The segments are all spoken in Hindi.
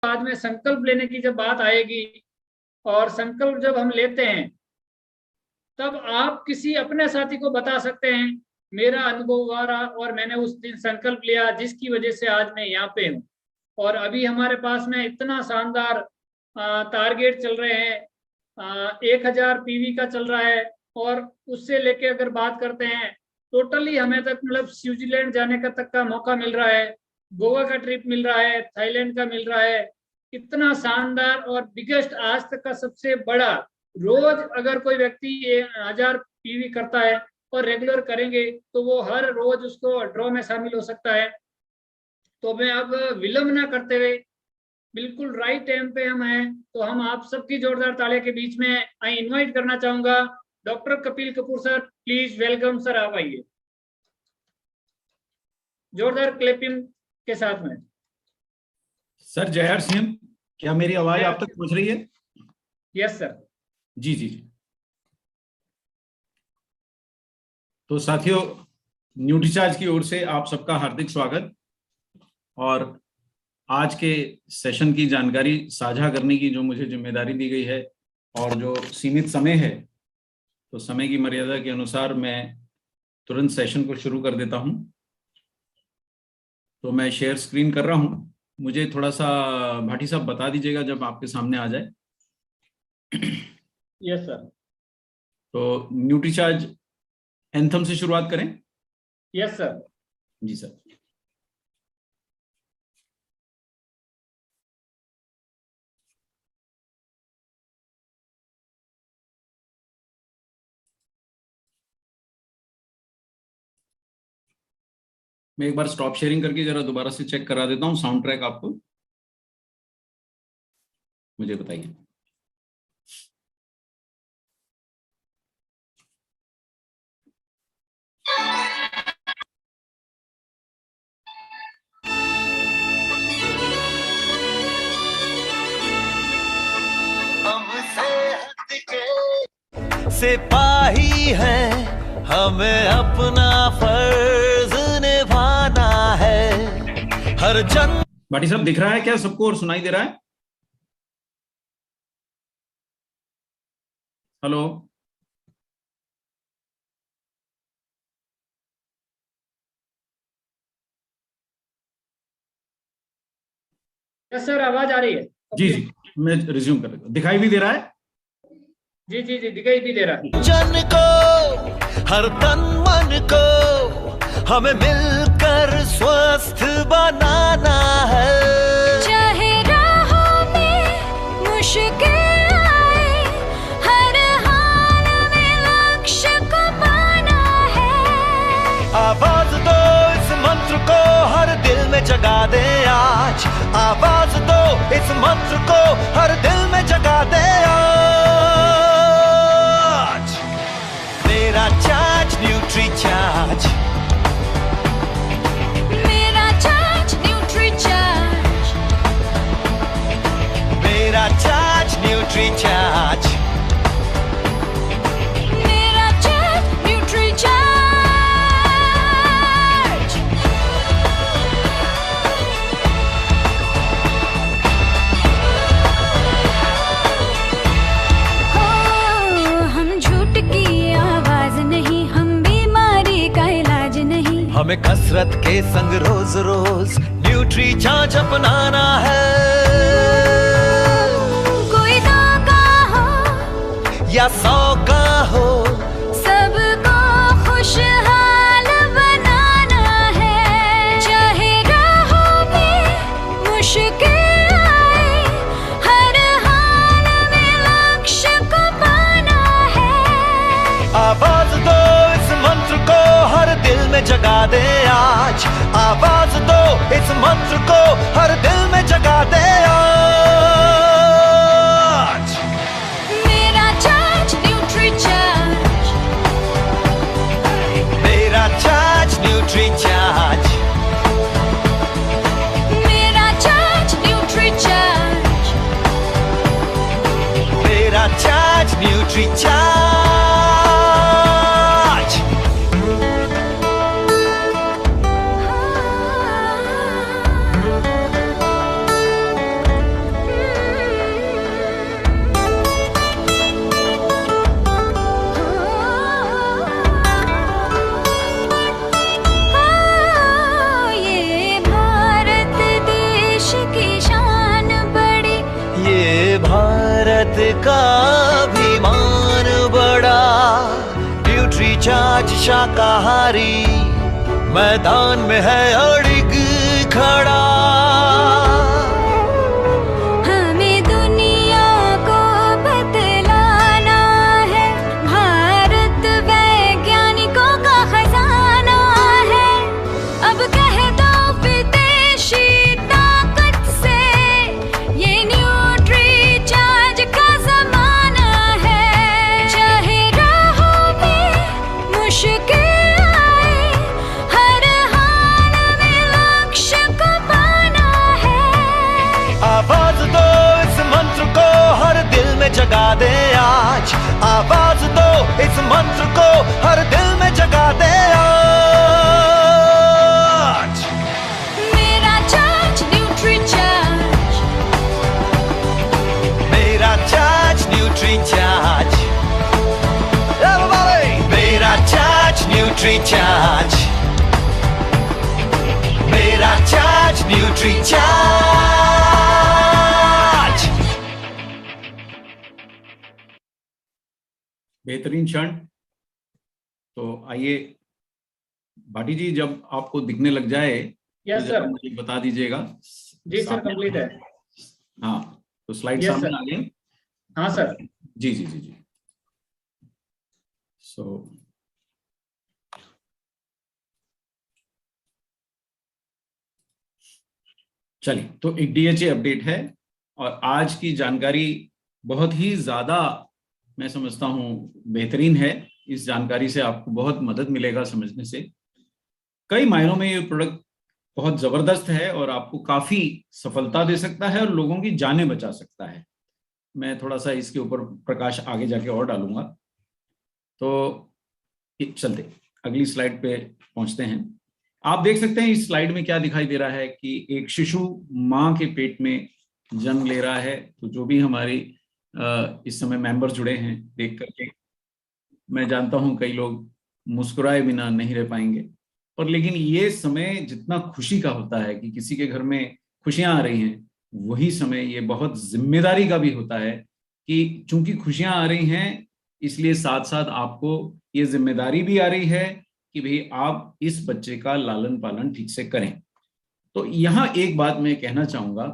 बाद में संकल्प लेने की जब बात आएगी और संकल्प जब हम लेते हैं तब आप किसी अपने साथी को बता सकते हैं मेरा अनुभव हुआ रहा और मैंने उस दिन संकल्प लिया जिसकी वजह से आज मैं यहाँ पे हूँ। और अभी हमारे पास में इतना शानदार टारगेट चल रहे हैं, 1000 पीवी का चल रहा है। और उससे लेके अगर बात करते हैं टोटली हमें तक मतलब स्विट्जरलैंड जाने का तक का मौका मिल रहा है, गोवा का ट्रिप मिल रहा है, थाईलैंड का मिल रहा है। इतना शानदार और बिगेस्ट आज तक का सबसे बड़ा, रोज अगर कोकोई व्यक्ति 1000 पीवी करता है और रेगुलर करेंगे तो वो हर रोज उसको ड्रॉ में शामिल हो सकता है। तो मैं अब विलंब ना करते हुए बिल्कुल राइट टाइम पे हम हैं, तो हम आप सबकी जोरदार तालियों के बीच में आई इनवाइट करना चाहूंगा doctor Kapil Kapoor sir. Please welcome sir, आप आइए जोरदार क्लैपिंग के साथ में। सर जय हर सिंह, क्या मेरी आवाज आप तक पहुंच रही है? Yes sir. जी जी जी। तो साथियों, न्यूट्रीचार्ज की ओर से आप सबका हार्दिक स्वागत। और आज के सेशन की जानकारी साझा करने की जो मुझे जिम्मेदारी दी गई है और जो सीमित समय है, तो समय की मर्यादा के अनुसार मैं तुरंत सेशन को शुरू कर देता हूं। तो मैं शेयर स्क्रीन कर रहा हूं, मुझे थोड़ा सा भाटी साहब बता दीजिएगा जब आपके सामने आ जाए। Yes sir. तो न्यूट्रीचार्ज एंथम से शुरुआत करें? Yes sir. जी सर। मैं एक बार स्टॉप शेयरिंग करके जरा दोबारा से चेक करा देता हूं साउंड ट्रैक आपको, मुझे बताइए। सिपाही हैं, हमें अपना फर्ज निभाना है। हर जन भाटी साहब दिख रहा है क्या सबको और सुनाई दे रहा है? हेलो? यस सर, आवाज आ रही है? जी जी, मैं रिज्यूम कर देता हूं। दिखाई भी दे रहा है? जी जी जी, दिखाई भी दे रहा है। जन को, हर तन मन को हमें मिलकर स्वस्थ बनाना है। चाहे राहों में मुश्किल आए, हर हाल में लक्ष्य को पाना है। आवाज दो इस मंत्र को, हर दिल में जगा दे आज। आवाज दो इस मंत्र को, हर दिल में जगा दे आज। मेरा चार्ज न्यूट्री चार्ज, मेरा चार्ज न्यूट्री चार्ज, मेरा चार्ज न्यूट्री चार्ज, मेरा चार्ज न्यूट्री चार्ज। हो, हम झूठ की आवाज नहीं, हम बीमारी का इलाज नहीं। हमें कसरत के संग रोज रोज न्यूट्री चार्ज अपनाना है। कोई 2 का हो या 100 का हो, सबको खुशहाल बनाना है। चाहे राहों में मुश्किल आए, हर हाल में लक्ष्य को पाना है। आवाज दो इस मंत्र को, हर दिल में जगा दे आज। आवाज दो इस मंत्र को, हर दिल में जगा दे आज। मेरा चार्ज न्यूट्री चार्ज, मेरा चार्ज न्यूट्री चार्ज, मेरा चार्ज न्यूट्री चार्ज, मेरा चार्ज न्यूट्री चार्ज। का अभिमान बड़ा, न्यूट्रीचार्ज शाकाहारी मैदान में है अड़िग खड़ा। हमें दुनिया को बतलाना है, भारत वैज्ञानिकों का खजाना है। अब कह दो विदेशी ताकत से, ये न्यूट्रीचार्ज का जमाना है। चाहे राहों में मुश्किल आए, हर हाल में लक्ष्य को पाना है। आवाज दो इस मंत्र को, हर दिल में जगा दे आज। आवाज दो इस मंत्र को, हर दिल में जगा दे आज। मेरा चार्ज न्यूट्रीचार्ज, मेरा चार्ज न्यूट्रीचार्ज, everybody! मेरा चार्ज न्यूट्रीचार्ज, मेरा चार्ज न्यूट्रीचार्ज। बेहतरीन क्षण। तो आइए भाटी जी, जब आपको दिखने लग जाए यस तो जरा सर। मुझे बता दीजिएगा। जी सर, कंप्लीट है। हाँ, तो स्लाइड Yes, सामने sir. आ गई। हाँ सर। जी जी जी जी। सो चलिए, तो एक डीएचए अपडेट है और आज की जानकारी बहुत ही ज्यादा, मैं समझता हूं, बेहतरीन है। इस जानकारी से आपको बहुत मदद मिलेगा समझने से। कई मायनों में ये प्रोडक्ट बहुत जबरदस्त है और आपको काफी सफलता दे सकता है और लोगों की जानें बचा सकता है। मैं थोड़ा सा इसके ऊपर प्रकाश आगे जाके और डालूंगा। तो चलते अगली स्लाइड पे पहुंचते हैं। आप देख सकते हैं इस स्लाइड में क्या दिखाई दे रहा है कि एक शिशु मां के पेट में जन्म ले रहा है। तो जो भी हमारी इस समय मेंबर जुड़े हैं, देख करके मैं जानता हूं कई लोग मुस्कुराए बिना नहीं रह पाएंगे, पर लेकिन ये समय जितना खुशी का होता है कि किसी के घर में खुशियां आ रही हैं, वही समय ये बहुत जिम्मेदारी का भी होता है कि चूंकि खुशियां आ रही हैं, इसलिए साथ साथ आपको ये जिम्मेदारी भी आ रही है कि भाई आप इस बच्चे का लालन पालन ठीक से करें। तो यहाँ एक बात मैं कहना चाहूंगा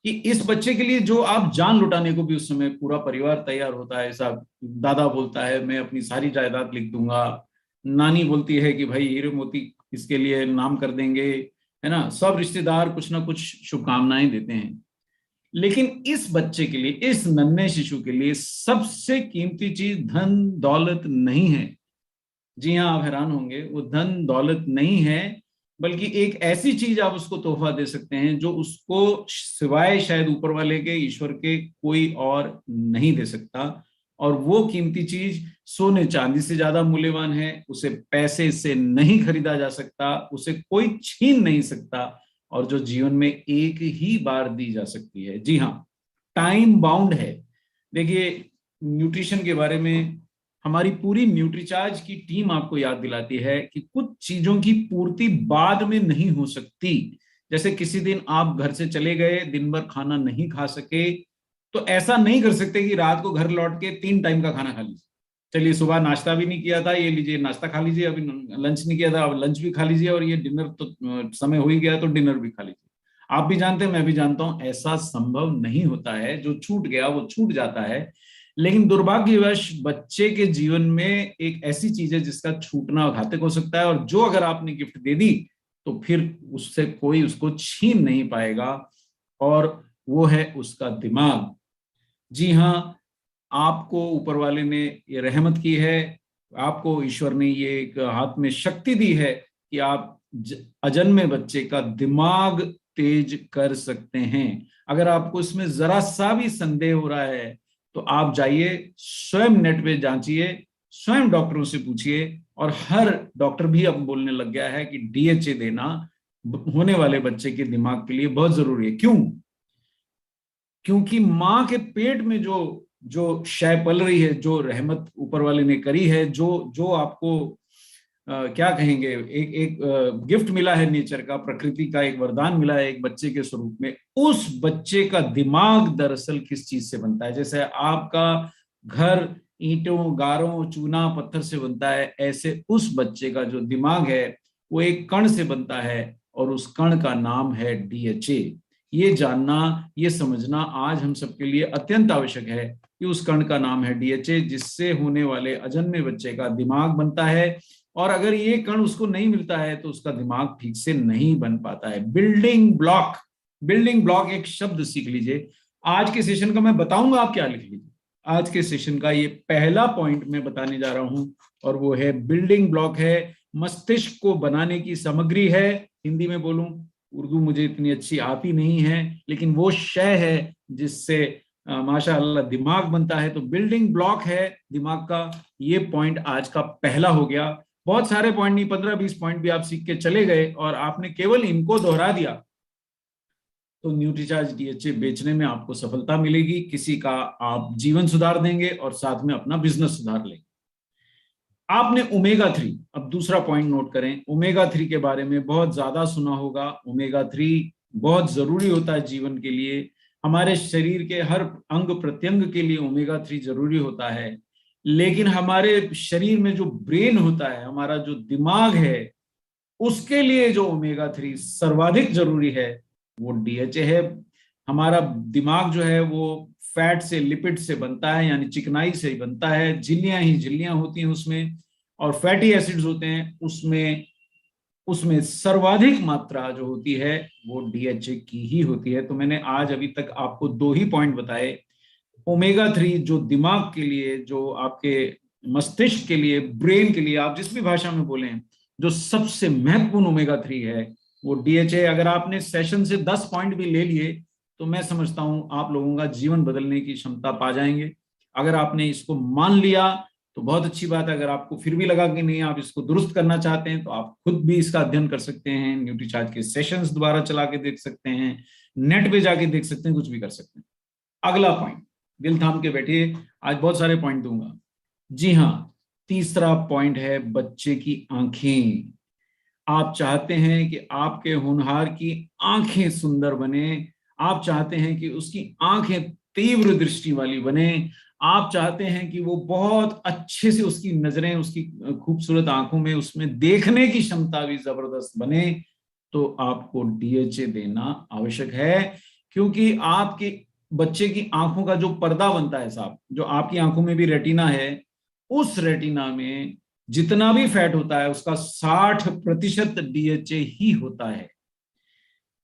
कि इस बच्चे के लिए जो आप जान लुटाने को भी उस समय पूरा परिवार तैयार होता है। साहब, दादा बोलता है मैं अपनी सारी जायदाद लिख दूंगा, नानी बोलती है कि भाई हीरे मोती इसके लिए नाम कर देंगे, है ना। सब रिश्तेदार कुछ ना कुछ शुभकामनाएं देते हैं, लेकिन इस बच्चे के लिए, इस नन्हे शिशु के लिए सबसे कीमती चीज धन दौलत नहीं है। जी हाँ, आप हैरान होंगे, वो धन दौलत नहीं है, बल्कि एक ऐसी चीज आप उसको तोहफा दे सकते हैं जो उसको सिवाय शायद ऊपर वाले के, ईश्वर के, कोई और नहीं दे सकता। और वो कीमती चीज सोने चांदी से ज्यादा मूल्यवान है, उसे पैसे से नहीं खरीदा जा सकता, उसे कोई छीन नहीं सकता, और जो जीवन में एक ही बार दी जा सकती है। जी हाँ, टाइम बाउंड है। देखिए, न्यूट्रिशन के बारे में हमारी पूरी न्यूट्रीचार्ज की टीम आपको याद दिलाती है कि कुछ चीजों की पूर्ति बाद में नहीं हो सकती। जैसे किसी दिन आप घर से चले गए, दिन भर खाना नहीं खा सके, तो ऐसा नहीं कर सकते कि रात को घर लौट के 3 टाइम का खाना खा लीजिए। चलिए, सुबह नाश्ता भी नहीं किया था, ये लीजिए नाश्ता खा लीजिए, अभी लंच नहीं किया था, अब लंच भी खा लीजिए, और ये डिनर तो समय हो ही गया तो डिनर भी खा लीजिए। आप भी जानते हैं, मैं भी जानता हूं, ऐसा संभव नहीं होता है। जो छूट गया वो छूट जाता है। लेकिन दुर्भाग्यवश बच्चे के जीवन में एक ऐसी चीज है जिसका छूटना घातक हो सकता है, और जो अगर आपने गिफ्ट दे दी तो फिर उससे कोई उसको छीन नहीं पाएगा, और वो है उसका दिमाग। जी हाँ, आपको ऊपर वाले ने ये रहमत की है, आपको ईश्वर ने ये एक हाथ में शक्ति दी है कि आप अजन्मे बच्चे का दिमाग तेज कर सकते हैं। अगर आपको इसमें जरा सा भी संदेह हो रहा है तो आप जाइए, स्वयं नेट पे जांचिए, स्वयं डॉक्टरों से पूछिए। और हर डॉक्टर भी अब बोलने लग गया है कि डीएचए देना होने वाले बच्चे के दिमाग के लिए बहुत जरूरी है। क्यों? क्योंकि मां के पेट में जो शय पल रही है, जो रहमत ऊपर वाले ने करी है, जो आपको क्या कहेंगे, एक गिफ्ट मिला है नेचर का, प्रकृति का एक वरदान मिला है एक बच्चे के स्वरूप में। उस बच्चे का दिमाग दरअसल किस चीज से बनता है? जैसे आपका घर ईंटों, गारों, चूना, पत्थर से बनता है, ऐसे उस बच्चे का जो दिमाग है वो एक कण से बनता है, और उस कण का नाम है डीएचए। ये जानना, ये समझना आज हम सबके लिए अत्यंत आवश्यक है कि उस कण का नाम है डीएचए, जिससे होने वाले अजन्मे बच्चे का दिमाग बनता है। और अगर ये कण उसको नहीं मिलता है तो उसका दिमाग ठीक से नहीं बन पाता है। बिल्डिंग ब्लॉक, बिल्डिंग ब्लॉक एक शब्द सीख लीजिए। आज के सेशन का मैं बताऊंगा, आप क्या लिख लीजिए। आज के सेशन का ये पहला पॉइंट मैं बताने जा रहा हूं, और वो है बिल्डिंग ब्लॉक है, मस्तिष्क को बनाने की सामग्री है। हिंदी में बोलूं, उर्दू मुझे इतनी अच्छी आती नहीं है, लेकिन वो शय है जिससे माशाअल्लाह दिमाग बनता है। तो बिल्डिंग ब्लॉक है दिमाग का, ये पॉइंट आज का पहला हो गया। बहुत सारे पॉइंट नहीं, 15-20 पॉइंट भी आप सीख के चले गए और आपने केवल इनको दोहरा दिया, तो न्यूट्रीचार्ज डीएचए बेचने में आपको सफलता मिलेगी। किसी का आप जीवन सुधार देंगे और साथ में अपना बिजनेस सुधार लेंगे। आपने ओमेगा 3, अब दूसरा पॉइंट नोट करें, ओमेगा 3 के बारे में बहुत ज्यादा सुना होगा। ओमेगा 3 बहुत जरूरी होता है जीवन के लिए, हमारे शरीर के हर अंग प्रत्यंग के लिए ओमेगा 3 जरूरी होता है। लेकिन हमारे शरीर में जो ब्रेन होता है, हमारा जो दिमाग है, उसके लिए जो ओमेगा 3 सर्वाधिक जरूरी है वो डीएचए है। हमारा दिमाग जो है वो फैट से, लिपिड से बनता है, यानी चिकनाई से ही बनता है। झिल्लियां ही झिल्लियां होती हैं उसमें, और फैटी एसिड्स होते हैं उसमें सर्वाधिक मात्रा जो होती है वो डीएचए की ही होती है। तो मैंने आज अभी तक आपको 2 ही पॉइंट बताए। ओमेगा 3 जो दिमाग के लिए, जो आपके मस्तिष्क के लिए, ब्रेन के लिए, आप जिस भी भाषा में बोलें, जो सबसे महत्वपूर्ण ओमेगा 3 है वो डीएचए। अगर आपने सेशन से 10 पॉइंट भी ले लिए तो मैं समझता हूं आप लोगों का जीवन बदलने की क्षमता पा जाएंगे। अगर आपने इसको मान लिया तो बहुत अच्छी बात है। अगर आपको फिर भी लगा कि नहीं, आप इसको दुरुस्त करना चाहते हैं, तो आप खुद भी इसका अध्ययन कर सकते हैं। न्यूट्रीचार्ज के सेशंस दोबारा चला के देख सकते हैं, नेट पे जाके देख सकते हैं, कुछ भी कर सकते हैं। अगला पॉइंट, दिल थाम के बैठिए, आज बहुत सारे पॉइंट दूंगा। जी हाँ, तीसरा पॉइंट है बच्चे की आंखें। आप चाहते हैं कि आपके होनहार की आंखें सुंदर बने, आप चाहते हैं कि उसकी आंखें तीव्र दृष्टि वाली बने, आप चाहते हैं कि वो बहुत अच्छे से, उसकी नजरें, उसकी खूबसूरत आंखों में, उसमें देखने की क्षमता भी जबरदस्त बने, तो आपको डीएचए देना आवश्यक है। क्योंकि आपके बच्चे की आंखों का जो पर्दा बनता है साहब, जो आपकी आंखों में भी रेटिना है, उस रेटिना में जितना भी फैट होता है उसका 60% डीएचए ही होता है।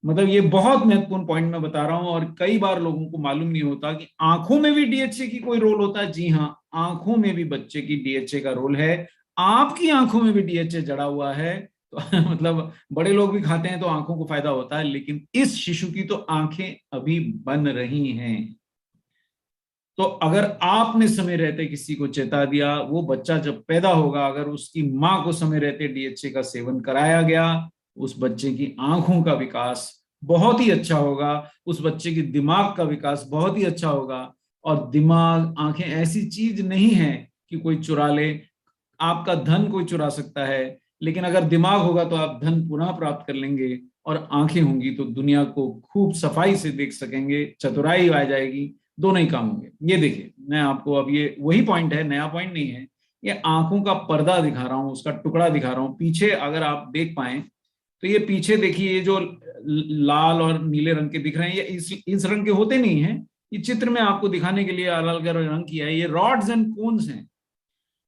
मतलब ये बहुत महत्वपूर्ण पॉइंट मैं बता रहा हूं, और कई बार लोगों को मालूम नहीं होता कि आंखों में भी डीएचए की कोई रोल होता है। जी हाँ, आंखों में भी बच्चे की डीएचए का रोल है। आपकी आंखों में भी डीएचए जड़ा हुआ है, तो मतलब बड़े लोग भी खाते हैं तो आंखों को फायदा होता है, लेकिन इस शिशु की तो आंखें अभी बन रही हैं। तो अगर आपने समय रहते किसी को चेता दिया, वो बच्चा जब पैदा होगा, अगर उसकी माँ को समय रहते डीएचए का सेवन कराया गया, उस बच्चे की आंखों का विकास बहुत ही अच्छा होगा, उस बच्चे की दिमाग का विकास बहुत ही अच्छा होगा। और दिमाग, आंखें ऐसी चीज नहीं है कि कोई चुरा ले। आपका धन कोई चुरा सकता है, लेकिन अगर दिमाग होगा तो आप धन पुनः प्राप्त कर लेंगे, और आंखें होंगी तो दुनिया को खूब सफाई से देख सकेंगे, चतुराई आ जाएगी, दोनों ही काम होंगे। ये देखिए, मैं आपको अब ये वही पॉइंट है, नया पॉइंट नहीं है, ये आंखों का पर्दा दिखा रहा हूं, उसका टुकड़ा दिखा रहा हूं। पीछे अगर आप देख पाए तो ये पीछे देखिए, ये जो लाल और नीले रंग के दिख रहे हैं, ये इस रंग के होते नहीं है, ये चित्र में आपको दिखाने के लिए अलग अलग रंग किया है। ये रॉड्स एंड कोन्स हैं।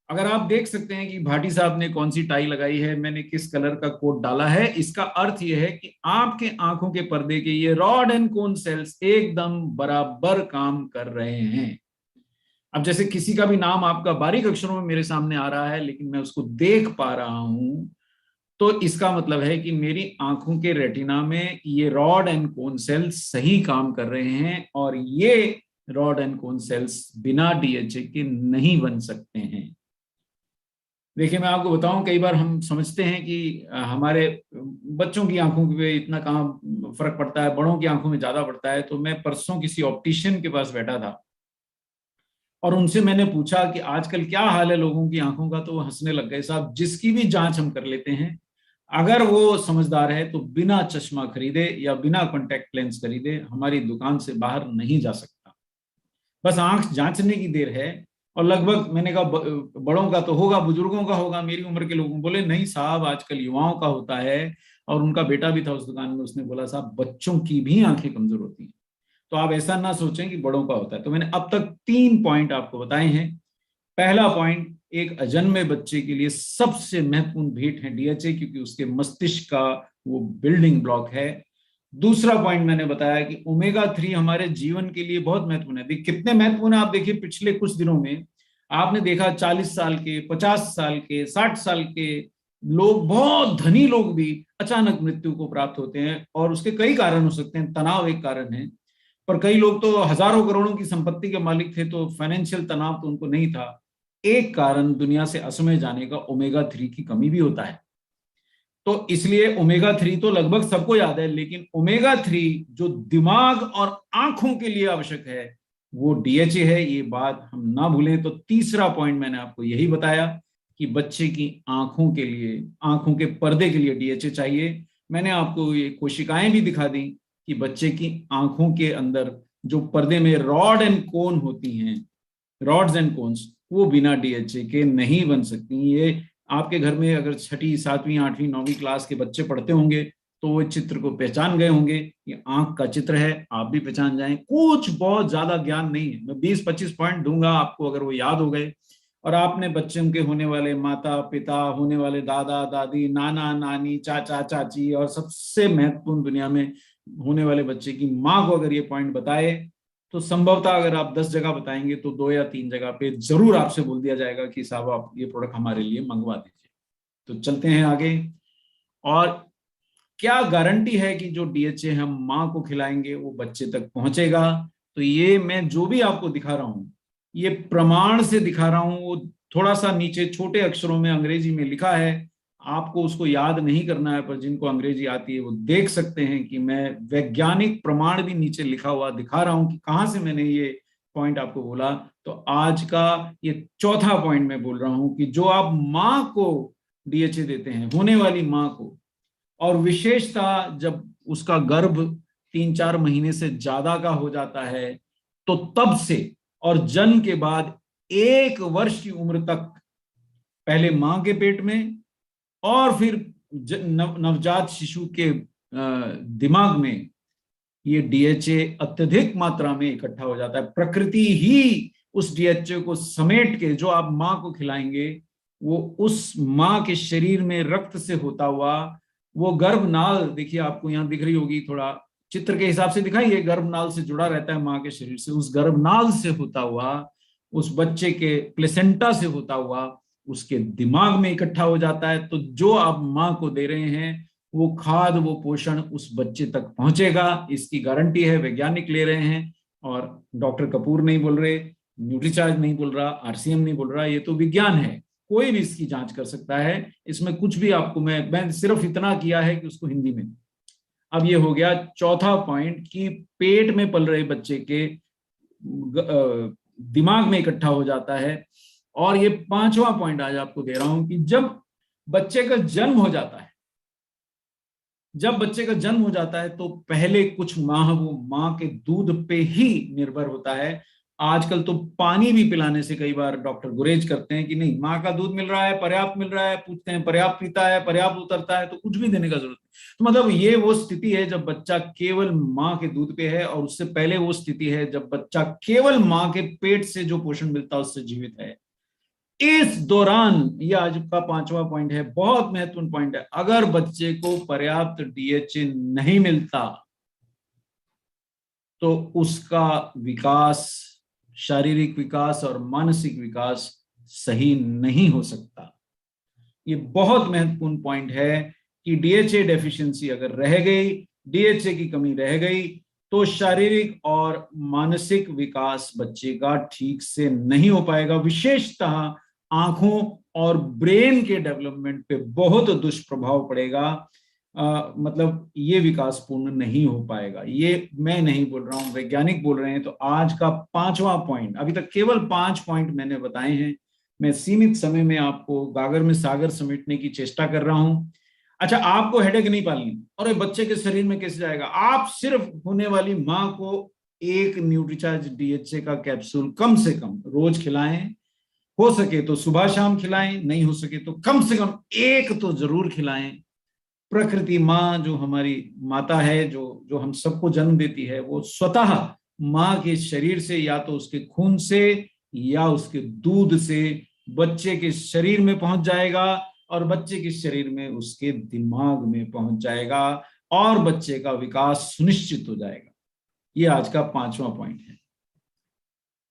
अगर आप देख सकते हैं कि भाटी साहब ने कौन सी टाई लगाई है, मैंने किस कलर का कोट डाला है, इसका अर्थ यह है कि आपके आंखों के पर्दे के ये रॉड एंड कोन सेल्स एकदम बराबर काम कर रहे हैं। अब जैसे किसी का भी नाम आपका बारीक अक्षरों में मेरे सामने आ रहा है, लेकिन मैं उसको देख पा रहा हूं, तो इसका मतलब है कि मेरी आंखों के रेटिना में ये रॉड एंड कोन सेल्स सही काम कर रहे हैं, और ये रॉड एंड कोन सेल्स बिना डीएचए के नहीं बन सकते हैं। देखिए, मैं आपको बताऊं, कई बार हम समझते हैं कि हमारे बच्चों की आंखों पे इतना कहाँ फर्क पड़ता है, बड़ों की आंखों में ज्यादा पड़ता है। तो मैं परसों किसी ऑप्टिशियन के पास बैठा था, और उनसे मैंने पूछा कि आजकल क्या हाल है लोगों की आंखों का, तो वो हंसने लग गए। साहब, जिसकी भी जांच हम कर लेते हैं, अगर वो समझदार है तो बिना चश्मा खरीदे या बिना कॉन्टैक्ट लेंस खरीदे हमारी दुकान से बाहर नहीं जा सकता। बस आंख जांचने की देर है। और लगभग मैंने कहा बड़ों का तो होगा, बुजुर्गों का होगा, मेरी उम्र के लोगों। बोले नहीं साहब, आजकल युवाओं का होता है। और उनका बेटा भी था उस दुकान में, उसने बोला साहब बच्चों की भी आंखें कमजोर होती हैं, तो आप ऐसा ना सोचें कि बड़ों का होता है। तो मैंने अब तक 3 पॉइंट आपको बताए हैं। पहला पॉइंट, एक अजन्मे बच्चे के लिए सबसे महत्वपूर्ण भेंट है डीएचए, क्योंकि उसके मस्तिष्क का वो बिल्डिंग ब्लॉक है। दूसरा पॉइंट मैंने बताया कि ओमेगा 3 हमारे जीवन के लिए बहुत महत्वपूर्ण है। कितने महत्वपूर्ण है आप देखिए, पिछले कुछ दिनों में आपने देखा 40 साल के, 50 साल के, 60 साल के लोग, बहुत धनी लोग भी अचानक मृत्यु को प्राप्त होते हैं। और उसके कई कारण हो सकते हैं, तनाव एक कारण है, पर कई लोग तो हजारों करोड़ों की संपत्ति के मालिक थे, तो फाइनेंशियल तनाव तो उनको नहीं था। एक कारण दुनिया से असमय जाने का ओमेगा 3 की कमी भी होता है। तो इसलिए ओमेगा 3 तो लगभग सबको याद है, लेकिन ओमेगा 3 जो दिमाग और आंखों के लिए आवश्यक है वो डीएचए है, ये बात हम ना भूलें। तो तीसरा पॉइंट मैंने आपको यही बताया कि बच्चे की आंखों के लिए, आंखों के पर्दे के लिए डीएचए चाहिए। मैंने आपको ये कोशिकाएं भी दिखा दी कि बच्चे की आंखों के अंदर जो पर्दे में रॉड एंड कोन होती हैं, रॉड्स एंड कोन्स, वो बिना डीएचए के नहीं बन सकती। ये आपके घर में अगर 6ठी, 7वीं, 8वीं, 9वीं क्लास के बच्चे पढ़ते होंगे तो वो चित्र को पहचान गए होंगे। ये आंख का चित्र है, आप भी पहचान जाएं। कुछ बहुत ज्यादा ज्ञान नहीं है, मैं 20-25 पॉइंट दूंगा आपको, अगर वो याद हो गए। और आपने बच्चों के होने वाले माता पिता, होने वाले दादा दादी, नाना नानी, चाचा चाची, और सबसे महत्वपूर्ण दुनिया में होने वाले बच्चे की माँ को अगर ये पॉइंट बताए, तो संभवतः अगर आप 10 जगह बताएंगे तो 2 या 3 जगह पे जरूर आपसे बोल दिया जाएगा कि साहब आप ये प्रोडक्ट हमारे लिए मंगवा दीजिए। तो चलते हैं आगे। और क्या गारंटी है कि जो डीएचए हम माँ को खिलाएंगे वो बच्चे तक पहुंचेगा? तो ये मैं जो भी आपको दिखा रहा हूं, ये प्रमाण से दिखा रहा हूं। वो थोड़ा सा नीचे छोटे अक्षरों में अंग्रेजी में लिखा है, आपको उसको याद नहीं करना है, पर जिनको अंग्रेजी आती है वो देख सकते हैं कि मैं वैज्ञानिक प्रमाण भी नीचे लिखा हुआ दिखा रहा हूं कि कहां से मैंने ये पॉइंट आपको बोला। तो आज का ये चौथा पॉइंट मैं बोल रहा हूं कि जो आप माँ को डीएचए देते हैं, होने वाली माँ को, और विशेषतः जब उसका गर्भ 3-4 महीने से ज्यादा का हो जाता है, तो तब से और जन्म के बाद 1 वर्ष की उम्र तक, पहले माँ के पेट में और फिर नवजात शिशु के दिमाग में, ये डीएचए अत्यधिक मात्रा में इकट्ठा हो जाता है। प्रकृति ही उस डीएचए को समेट के जो आप माँ को खिलाएंगे, वो उस माँ के शरीर में रक्त से होता हुआ, वो गर्भनाल देखिए आपको यहाँ दिख रही होगी, थोड़ा चित्र के हिसाब से दिखाइए, गर्भनाल से जुड़ा रहता है माँ के शरीर से। उस गर्भनाल से होता हुआ, उस बच्चे के प्लेसेंटा से होता हुआ उसके दिमाग में इकट्ठा हो जाता है। तो जो आप माँ को दे रहे हैं वो खाद, वो पोषण उस बच्चे तक पहुंचेगा, इसकी गारंटी है। वैज्ञानिक ले रहे हैं, और डॉक्टर कपूर नहीं बोल रहे, न्यूट्रीचार्ज नहीं बोल रहा, आरसीएम नहीं बोल रहा, ये तो विज्ञान है। कोई भी इसकी जांच कर सकता है, इसमें कुछ भी आपको, मैं सिर्फ इतना किया है कि उसको हिंदी में। अब ये हो गया चौथा पॉइंट कि पेट में पल रहे बच्चे के दिमाग में इकट्ठा हो जाता है। और ये 5वां पॉइंट आज आपको दे रहा हूं कि जब बच्चे का जन्म हो जाता है, जब बच्चे का जन्म हो जाता है तो पहले कुछ माह वो माँ के दूध पे ही निर्भर होता है। आजकल तो पानी भी पिलाने से कई बार डॉक्टर गुरेज करते हैं कि नहीं, माँ का दूध मिल रहा है, पर्याप्त मिल रहा है, पूछते हैं पर्याप्त पीता है, पर्याप्त उतरता है, तो कुछ भी देने का जरूरत नहीं। तो मतलब ये वो स्थिति है जब बच्चा केवल माँ के दूध पे है, और उससे पहले वो स्थिति है जब बच्चा केवल माँ के पेट से जो पोषण मिलता है उससे जीवित है। इस दौरान, ये आज का 5वां पॉइंट है, बहुत महत्वपूर्ण पॉइंट है, अगर बच्चे को पर्याप्त डीएचए नहीं मिलता तो उसका विकास, शारीरिक विकास और मानसिक विकास सही नहीं हो सकता। ये बहुत महत्वपूर्ण पॉइंट है कि डीएचए डेफिशिएंसी अगर रह गई, डीएचए की कमी रह गई, तो शारीरिक और मानसिक विकास बच्चे का ठीक से नहीं हो पाएगा। विशेषतः आंखों और ब्रेन के डेवलपमेंट पे बहुत दुष्प्रभाव पड़ेगा। मतलब ये विकास पूर्ण नहीं हो पाएगा। ये मैं नहीं बोल रहा हूं, वैज्ञानिक बोल रहे हैं। तो आज का 5वां पॉइंट, अभी तक केवल 5 पॉइंट मैंने बताए हैं। मैं सीमित समय में आपको गागर में सागर समेटने की चेष्टा कर रहा हूं। अच्छा, आपको हेडेक नहीं पालनी, और बच्चे के शरीर में कैसे जाएगा? आप सिर्फ होने वाली माँ को एक न्यूट्रीचार्ज DHA का कैप्सूल कम से कम रोज खिलाएं। हो सके तो सुबह शाम खिलाएं, नहीं हो सके तो कम से कम एक तो जरूर खिलाएं। प्रकृति माँ जो हमारी माता है, जो हम सबको जन्म देती है, वो स्वतः माँ के शरीर से, या तो उसके खून से या उसके दूध से बच्चे के शरीर में पहुंच जाएगा, और बच्चे के शरीर में उसके दिमाग में पहुंच जाएगा, और बच्चे का विकास सुनिश्चित हो जाएगा। ये आज का 5वां पॉइंट है।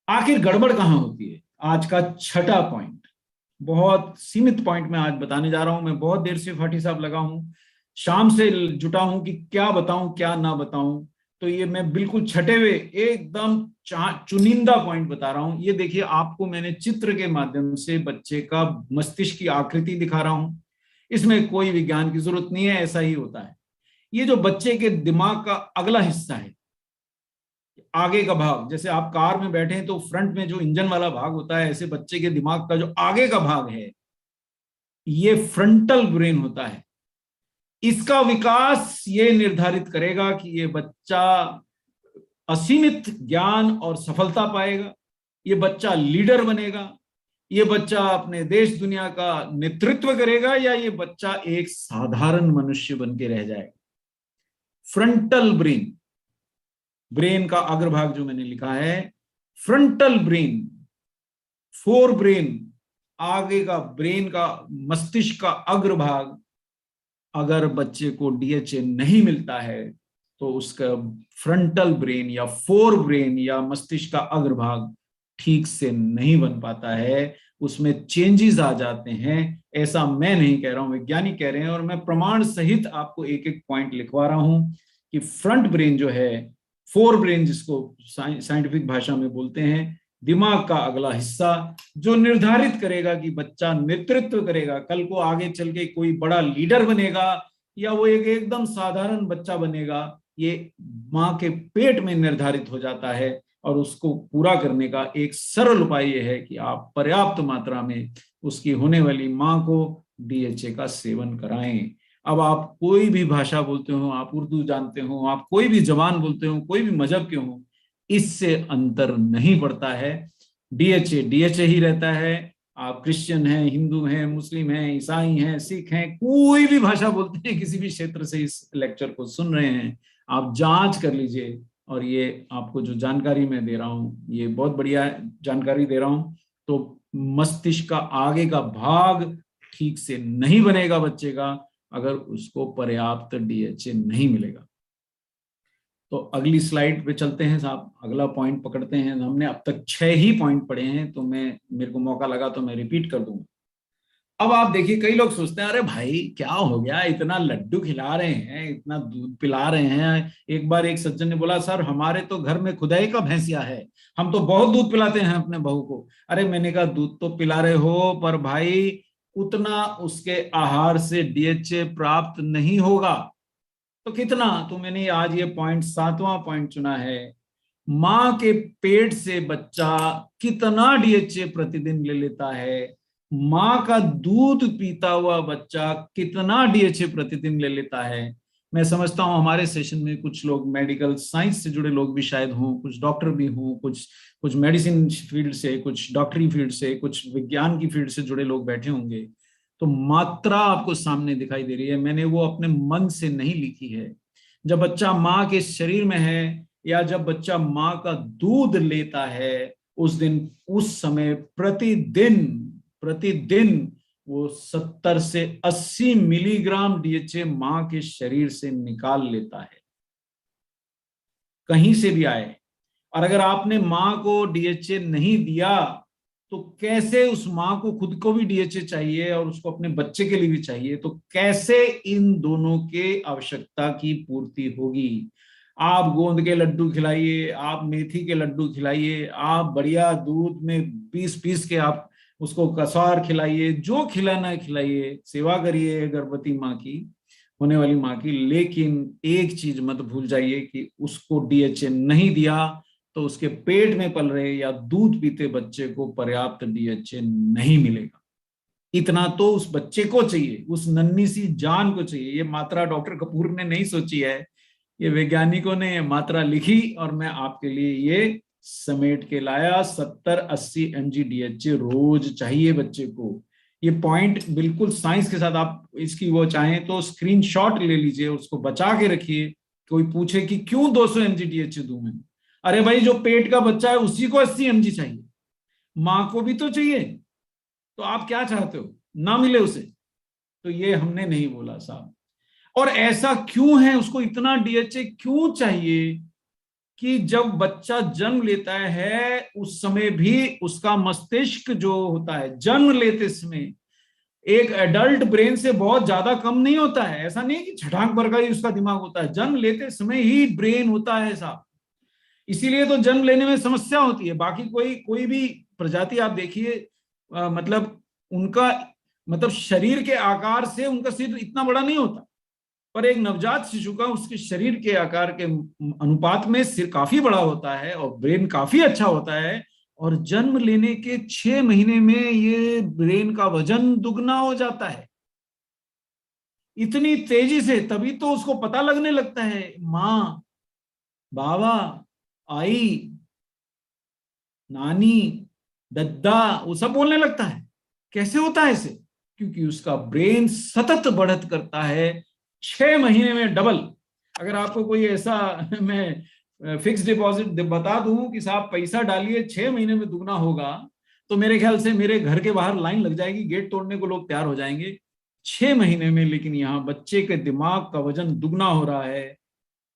आखिर गड़बड़ कहां होती है? आज का 6ठा पॉइंट, बहुत सीमित पॉइंट में आज बताने जा रहा हूं। मैं बहुत देर से फाटी साहब लगा हूं, शाम से जुटा हूं कि क्या बताऊं क्या ना बताऊं। तो ये मैं बिल्कुल छठे हुए एकदम चुनिंदा पॉइंट बता रहा हूं। ये देखिए, आपको मैंने चित्र के माध्यम से बच्चे का मस्तिष्क की आकृति दिखा रहा हूं। इसमें कोई विज्ञान की जरूरत नहीं है, ऐसा ही होता है। ये जो बच्चे के दिमाग का अगला हिस्सा है, आगे का भाग, जैसे आप कार में बैठे हैं तो फ्रंट में जो इंजन वाला भाग होता है, ऐसे बच्चे के दिमाग का जो आगे का भाग है, ये फ्रंटल ब्रेन होता है। इसका विकास ये निर्धारित करेगा कि ये बच्चा असीमित ज्ञान और सफलता पाएगा, ये बच्चा लीडर बनेगा, ये बच्चा अपने देश दुनिया का नेतृत्व करेगा, या ये बच्चा एक साधारण मनुष्य बन के रह जाएगा। फ्रंटल ब्रेन, ब्रेन का अग्रभाग जो मैंने लिखा है, फ्रंटल ब्रेन, फोर ब्रेन, आगे का ब्रेन का, मस्तिष्क का अग्रभाग, अगर बच्चे को DHA नहीं मिलता है तो उसका फ्रंटल ब्रेन या फोर ब्रेन या मस्तिष्क का अग्रभाग ठीक से नहीं बन पाता है, उसमें चेंजेस आ जाते हैं। ऐसा मैं नहीं कह रहा हूं, वैज्ञानिक कह रहे हैं, और मैं प्रमाण सहित आपको एक एक पॉइंट लिखवा रहा हूं कि फ्रंट ब्रेन जो है, फोर ब्रेन जिसको साइंटिफिक भाषा में बोलते हैं, दिमाग का अगला हिस्सा, जो निर्धारित करेगा कि बच्चा नेतृत्व करेगा, कल को आगे चल के कोई बड़ा लीडर बनेगा या वो एक एकदम साधारण बच्चा बनेगा, ये माँ के पेट में निर्धारित हो जाता है। और उसको पूरा करने का एक सरल उपाय यह है कि आप पर्याप्त मात्रा में उसकी होने वाली माँ को DHA का सेवन कराएं। अब आप कोई भी भाषा बोलते हो, आप उर्दू जानते हो, आप कोई भी जबान बोलते हो, कोई भी मजहब के हो, इससे अंतर नहीं पड़ता है। DHA ही रहता है। आप क्रिश्चियन हैं, हिंदू हैं, मुस्लिम हैं, ईसाई हैं, सिख हैं, कोई भी भाषा बोलते हैं, किसी भी क्षेत्र से इस लेक्चर को सुन रहे हैं, आप जांच कर लीजिए। और ये आपको जो जानकारी मैं दे रहा हूँ, ये बहुत बढ़िया जानकारी दे रहा हूँ। तो मस्तिष्क का आगे का भाग ठीक से नहीं बनेगा बच्चे का अगर उसको पर्याप्त DHA नहीं मिलेगा। तो अगली स्लाइड पे चलते हैं साहब, अगला पॉइंट पकड़ते हैं। हमने अब तक 6 ही पॉइंट पढ़े हैं, तो मेरे को मौका लगा तो मैं रिपीट कर दूंगा। अब आप देखिए, कई लोग सोचते हैं, अरे भाई क्या हो गया, इतना लड्डू खिला रहे हैं, इतना दूध पिला रहे हैं। एक बार एक सज्जन ने बोला, सर हमारे तो घर में खुदाई का भैंसिया है, हम तो बहुत दूध पिलाते हैं अपने बहू को। अरे मैंने कहा, दूध तो पिला रहे हो, पर भाई उतना उसके आहार से DHA प्राप्त नहीं होगा। तो कितना? तो मैंने आज ये पॉइंट 7वां पॉइंट चुना है, माँ के पेट से बच्चा कितना DHA प्रतिदिन ले लेता है, माँ का दूध पीता हुआ बच्चा कितना DHA प्रतिदिन ले लेता है। मैं समझता हूं हमारे सेशन में कुछ लोग मेडिकल साइंस से जुड़े लोग भी शायद हों, कुछ डॉक्टर भी हों, कुछ मेडिसिन फील्ड से, कुछ डॉक्टरी फील्ड से, कुछ विज्ञान की फील्ड से जुड़े लोग बैठे होंगे। तो मात्रा आपको सामने दिखाई दे रही है, मैंने वो अपने मन से नहीं लिखी है। जब बच्चा माँ के शरीर में है या जब बच्चा माँ का दूध लेता है, उस समय प्रतिदिन वो 70 से 80 मिलीग्राम DHA माँ के शरीर से निकाल लेता है, कहीं से भी आए। और अगर आपने माँ को DHA नहीं दिया तो कैसे उस माँ को खुद को भी DHA चाहिए और उसको अपने बच्चे के लिए भी चाहिए, तो कैसे इन दोनों के आवश्यकता की पूर्ति होगी? आप गोंद के लड्डू खिलाइए, आप मेथी के लड्डू खिलाइए, आप बढ़िया दूध में पीस के आप उसको कसार खिलाइए, जो खिलाना है खिलाइए, सेवा करिए गर्भवती माँ की, होने वाली माँ की। लेकिन एक चीज मत भूल जाइए कि उसको डीएचए नहीं दिया तो उसके पेट में पल रहे या दूध पीते बच्चे को पर्याप्त डीएचए नहीं मिलेगा। इतना तो उस बच्चे को चाहिए, उस नन्ही सी जान को चाहिए। ये मात्रा डॉक्टर कपूर ने नहीं सोची है, ये वैज्ञानिकों ने ये मात्रा लिखी और मैं आपके लिए ये समेट के लाया। 70-80 mg डीएचए रोज चाहिए बच्चे को। ये पॉइंट बिल्कुल साइंस के साथ, आप इसकी वो चाहें तो स्क्रीनशॉट ले लीजिए, उसको बचा के रखिए। कोई पूछे कि क्यों 200 mg डीएचए दूं मैं, अरे भाई जो पेट का बच्चा है उसी को 80 mg चाहिए, माँ को भी तो चाहिए। तो आप क्या चाहते हो, ना मिले उसे? तो ये हमने नहीं बोला साहब। और ऐसा क्यों है, उसको इतना डीएचए क्यों चाहिए कि जब बच्चा जन्म लेता है उस समय भी उसका मस्तिष्क जो होता है जन्म लेते समय एक एडल्ट ब्रेन से बहुत ज्यादा कम नहीं होता है। ऐसा नहीं कि छठांक पर का ही उसका दिमाग होता है, जन्म लेते समय ही ब्रेन होता है साहब। इसीलिए तो जन्म लेने में समस्या होती है। बाकी कोई भी प्रजाति आप देखिए, मतलब उनका मतलब शरीर के आकार से उनका सिर इतना बड़ा नहीं होता, पर एक नवजात शिशु का उसके शरीर के आकार के अनुपात में सिर काफी बड़ा होता है और ब्रेन काफी अच्छा होता है। और जन्म लेने के 6 महीने में ये ब्रेन का वजन दुगना हो जाता है इतनी तेजी से। तभी तो उसको पता लगने लगता है माँ, बाबा, आई, नानी, दद्दा, वो सब बोलने लगता है। कैसे होता है इसे? क्योंकि उसका ब्रेन सतत बढ़त करता है 6 महीने में डबल। अगर आपको कोई ऐसा मैं फिक्स डिपॉजिट बता दूं कि साहब पैसा डालिए 6 महीने में दुगना होगा, तो मेरे ख्याल से मेरे घर के बाहर लाइन लग जाएगी, गेट तोड़ने को लोग तैयार हो जाएंगे 6 महीने में। लेकिन यहाँ बच्चे के दिमाग का वजन दुगना हो रहा है,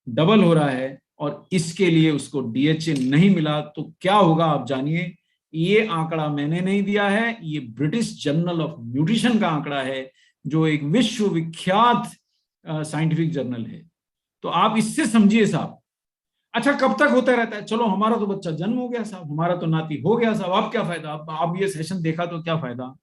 डबल हो रहा है, और इसके लिए उसको डीएचए नहीं मिला। तो क्या होगा आप जानिए। ये आंकड़ा मैंने नहीं दिया है, ये ब्रिटिश जर्नल ऑफ न्यूट्रिशन का आंकड़ा है, जो एक विश्वविख्यात साइंटिफिक जर्नल है। तो आप इससे समझिए साहब। अच्छा, कब तक होता रहता है? चलो हमारा तो बच्चा जन्म हो गया साहब, हमारा तो नाती हो गया साहब, अब क्या फायदा? आप ये सेशन देखा तो क्या फायदा?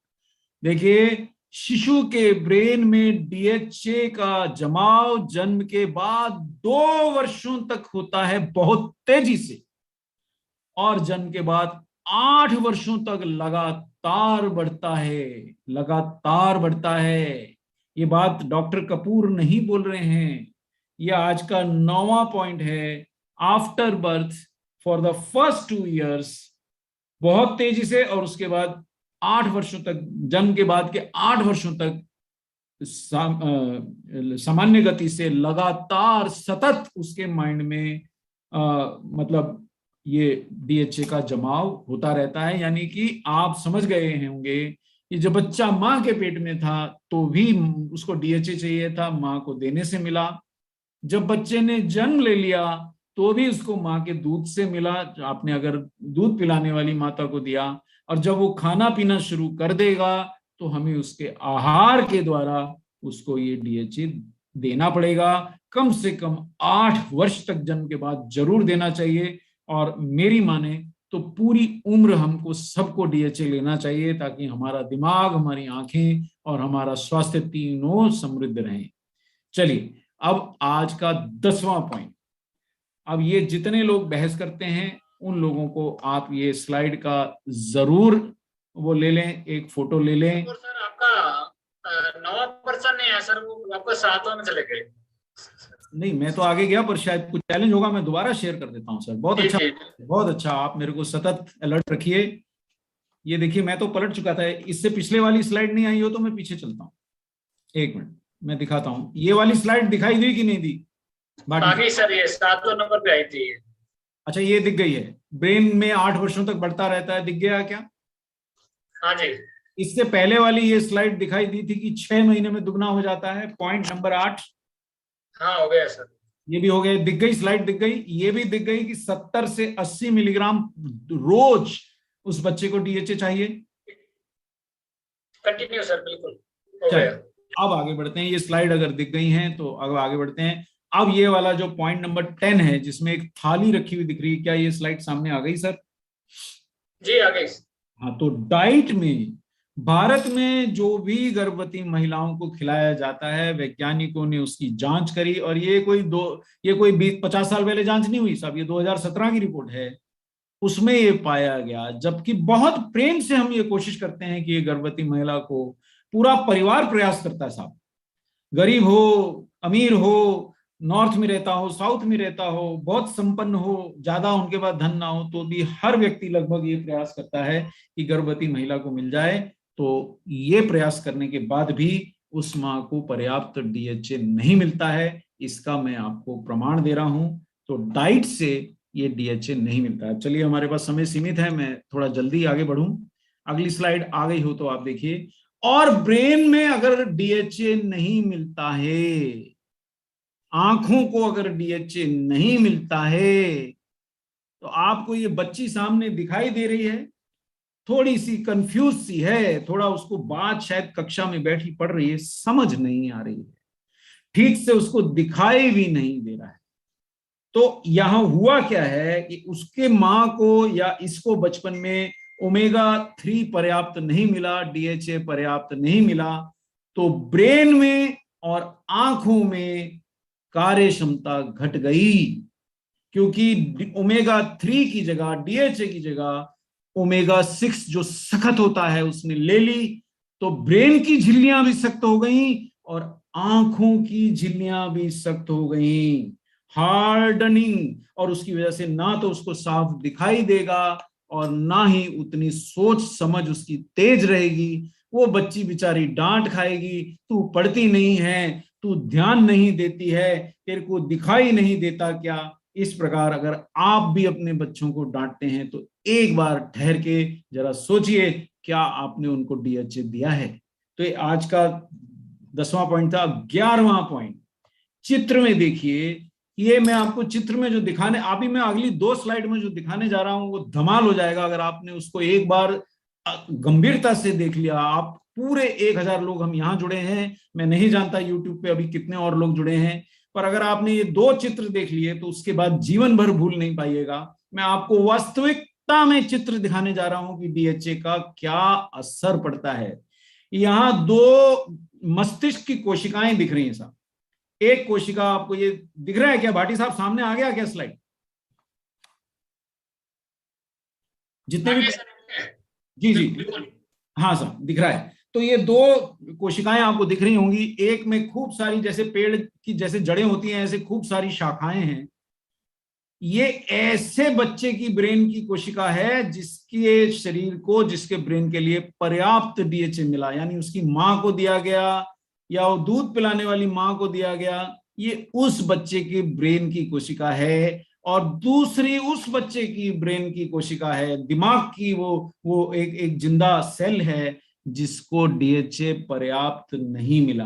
देखिए, शिशु के ब्रेन में डीएचए का जमाव जन्म के बाद 2 वर्षों तक होता है बहुत तेजी से, और जन्म के बाद 8 वर्षों तक लगातार बढ़ता है, लगातार बढ़ता है। ये बात डॉक्टर कपूर नहीं बोल रहे हैं, ये आज का 9वां पॉइंट है। After birth for the first 2 years बहुत तेजी से, और उसके बाद 8 वर्षों तक, जन्म के बाद के 8 वर्षों तक सामान्य गति से कि सतत उसके माइंड में मतलब ये डीएचए का जमाव होता रहता है। यानी कि आप समझ गए होंगे कि जब बच्चा माँ के पेट में था तो भी उसको डीएचए चाहिए था, माँ को देने से मिला। जब बच्चे ने जन्म ले लिया तो भी उसको माँ के दूध से मिला, आपने अगर दूध पिलाने वाली माता को दिया। और जब वो खाना पीना शुरू कर देगा तो हमें उसके आहार के द्वारा उसको ये डीएचए देना पड़ेगा। कम से कम 8 वर्ष तक जन्म के बाद जरूर देना चाहिए। और मेरी माने तो पूरी उम्र हमको सबको डीएचए लेना चाहिए, ताकि हमारा दिमाग, हमारी आंखें और हमारा स्वास्थ्य तीनों समृद्ध रहें। चलिए, अब आज का 10वां पॉइंट। अब ये जितने लोग बहस करते हैं उन लोगों को आप ये स्लाइड का जरूर वो ले लें, एक फोटो ले लें। सर आपका 9% नहीं है सर, वो आपका 7वां में चले गए। नहीं, मैं तो आगे गया, पर शायद कुछ चैलेंज होगा, मैं दोबारा शेयर कर देता हूँ सर। बहुत अच्छा, बहुत अच्छा, आप मेरे को सतत अलर्ट रखिए। ये देखिए, मैं तो पलट चुका था, इससे पिछले वाली स्लाइड नहीं आई हो तो मैं पीछे चलता हूँ, 1 मिनट मैं दिखाता हूँ। ये वाली स्लाइड दिखाई दी कि नहीं दी? बाकी सर ये 7वां नंबर पे आई थी। अच्छा, ये दिख गई है, ब्रेन में 8 वर्षों तक बढ़ता रहता है, दिख गया क्या? हाँ जी। इससे पहले वाली ये स्लाइड दिखाई दी थी कि 6 महीने में दुगना हो जाता है, पॉइंट नंबर 8। हाँ, हो गया सर, ये भी हो गया, दिख गई स्लाइड, दिख गई। ये भी दिख गई कि 70 से 80 मिलीग्राम रोज उस बच्चे को डीएचए चाहिए। कंटिन्यू सर, बिल्कुल हो गया। अब आगे बढ़ते हैं, ये स्लाइड अगर दिख गई हैं तो अब आगे बढ़ते हैं। अब ये वाला जो पॉइंट नंबर 10 है, जिसमें एक थाली रखी हुई दिख रही है, क्या ये स्लाइड सामने आ गई सर? जी आ गई। हाँ, तो डाइट में भारत में जो भी गर्भवती महिलाओं को खिलाया जाता है, वैज्ञानिकों ने उसकी जांच करी, और ये कोई 20-50 साल पहले जांच नहीं हुई साहब, ये 2017 की रिपोर्ट है। उसमें ये पाया गया, जबकि बहुत प्रेम से हम ये कोशिश करते हैं कि ये गर्भवती महिला को, पूरा परिवार प्रयास करता है साहब, गरीब हो, अमीर हो, नॉर्थ में रहता हो, साउथ में रहता हो, बहुत संपन्न हो, ज्यादा उनके पास धन ना हो, तो भी हर व्यक्ति लगभग ये प्रयास करता है कि गर्भवती महिला को मिल जाए। तो ये प्रयास करने के बाद भी उस माँ को पर्याप्त डीएचए नहीं मिलता है, इसका मैं आपको प्रमाण दे रहा हूं। तो डाइट से ये डीएचए नहीं मिलता है। चलिए, हमारे पास समय सीमित है, मैं थोड़ा जल्दी आगे बढ़ूं। अगली स्लाइड आ गई हो तो आप देखिए। और ब्रेन में अगर डीएचए नहीं मिलता है, आंखों को अगर डीएचए नहीं मिलता है, तो आपको ये बच्ची सामने दिखाई दे रही है, थोड़ी सी कंफ्यूज सी है, थोड़ा उसको बात शायद कक्षा में बैठी पढ़ रही है, समझ नहीं आ रही है, ठीक से उसको दिखाई भी नहीं दे रहा है। तो यहां हुआ क्या है कि उसके मां को या इसको बचपन में ओमेगा-3 पर्याप्त नहीं मिला, डीएचए पर्याप्त नहीं मिला, तो ब्रेन में और आंखों में कार्य क्षमता घट गई, क्योंकि ओमेगा-3 की जगह, डीएचए की जगह ओमेगा-6 जो सख्त होता है उसने ले ली, तो ब्रेन की झिल्लियां भी सख्त हो गई और आंखों की झिल्लियां भी सख्त हो गई, हार्डनिंग। और उसकी वजह से ना तो उसको साफ दिखाई देगा और ना ही उतनी सोच समझ उसकी तेज रहेगी। वो बच्ची बेचारी डांट खाएगी, तू पढ़ती नहीं है, तू ध्यान नहीं देती है, तेरे को दिखाई नहीं देता क्या। इस प्रकार अगर आप भी अपने बच्चों को डांटते हैं तो एक बार ठहर के जरा सोचिए, क्या आपने उनको डीएचए दिया है। तो ये आज का 10वां पॉइंट था। 11वां पॉइंट, चित्र में देखिए। ये मैं आपको चित्र में जो दिखाने, अभी मैं अगली 2 स्लाइड में जो दिखाने जा रहा हूं वो धमाल हो जाएगा अगर आपने उसको एक बार गंभीरता से देख लिया। आप पूरे 1000 लोग हम यहां जुड़े हैं, मैं नहीं जानता यूट्यूब पे अभी कितने और लोग जुड़े हैं, पर अगर आपने ये 2 चित्र देख लिए तो उसके बाद जीवन भर भूल नहीं पाइएगा। मैं आपको वास्तविकता में चित्र दिखाने जा रहा हूं कि डीएचए का क्या असर पड़ता है। यहां 2 मस्तिष्क की कोशिकाएं दिख रही हैं साहब। एक कोशिका आपको ये दिख रहा है क्या भाटी साहब, सामने आ गया क्या स्लाइड? जितने भी जी हाँ साहब दिख रहा है। तो ये 2 कोशिकाएं आपको दिख रही होंगी, एक में खूब सारी, जैसे पेड़ की जैसे जड़ें होती हैं ऐसे खूब सारी शाखाएं हैं। ये ऐसे बच्चे की ब्रेन की कोशिका है जिसके शरीर को, जिसके ब्रेन के लिए पर्याप्त डीएचए मिला, यानी उसकी मां को दिया गया या वो दूध पिलाने वाली मां को दिया गया। ये उस बच्चे की ब्रेन की कोशिका है। और दूसरी उस बच्चे की ब्रेन की कोशिका है, दिमाग की, वो एक जिंदा सेल है जिसको डीएचए पर्याप्त नहीं मिला।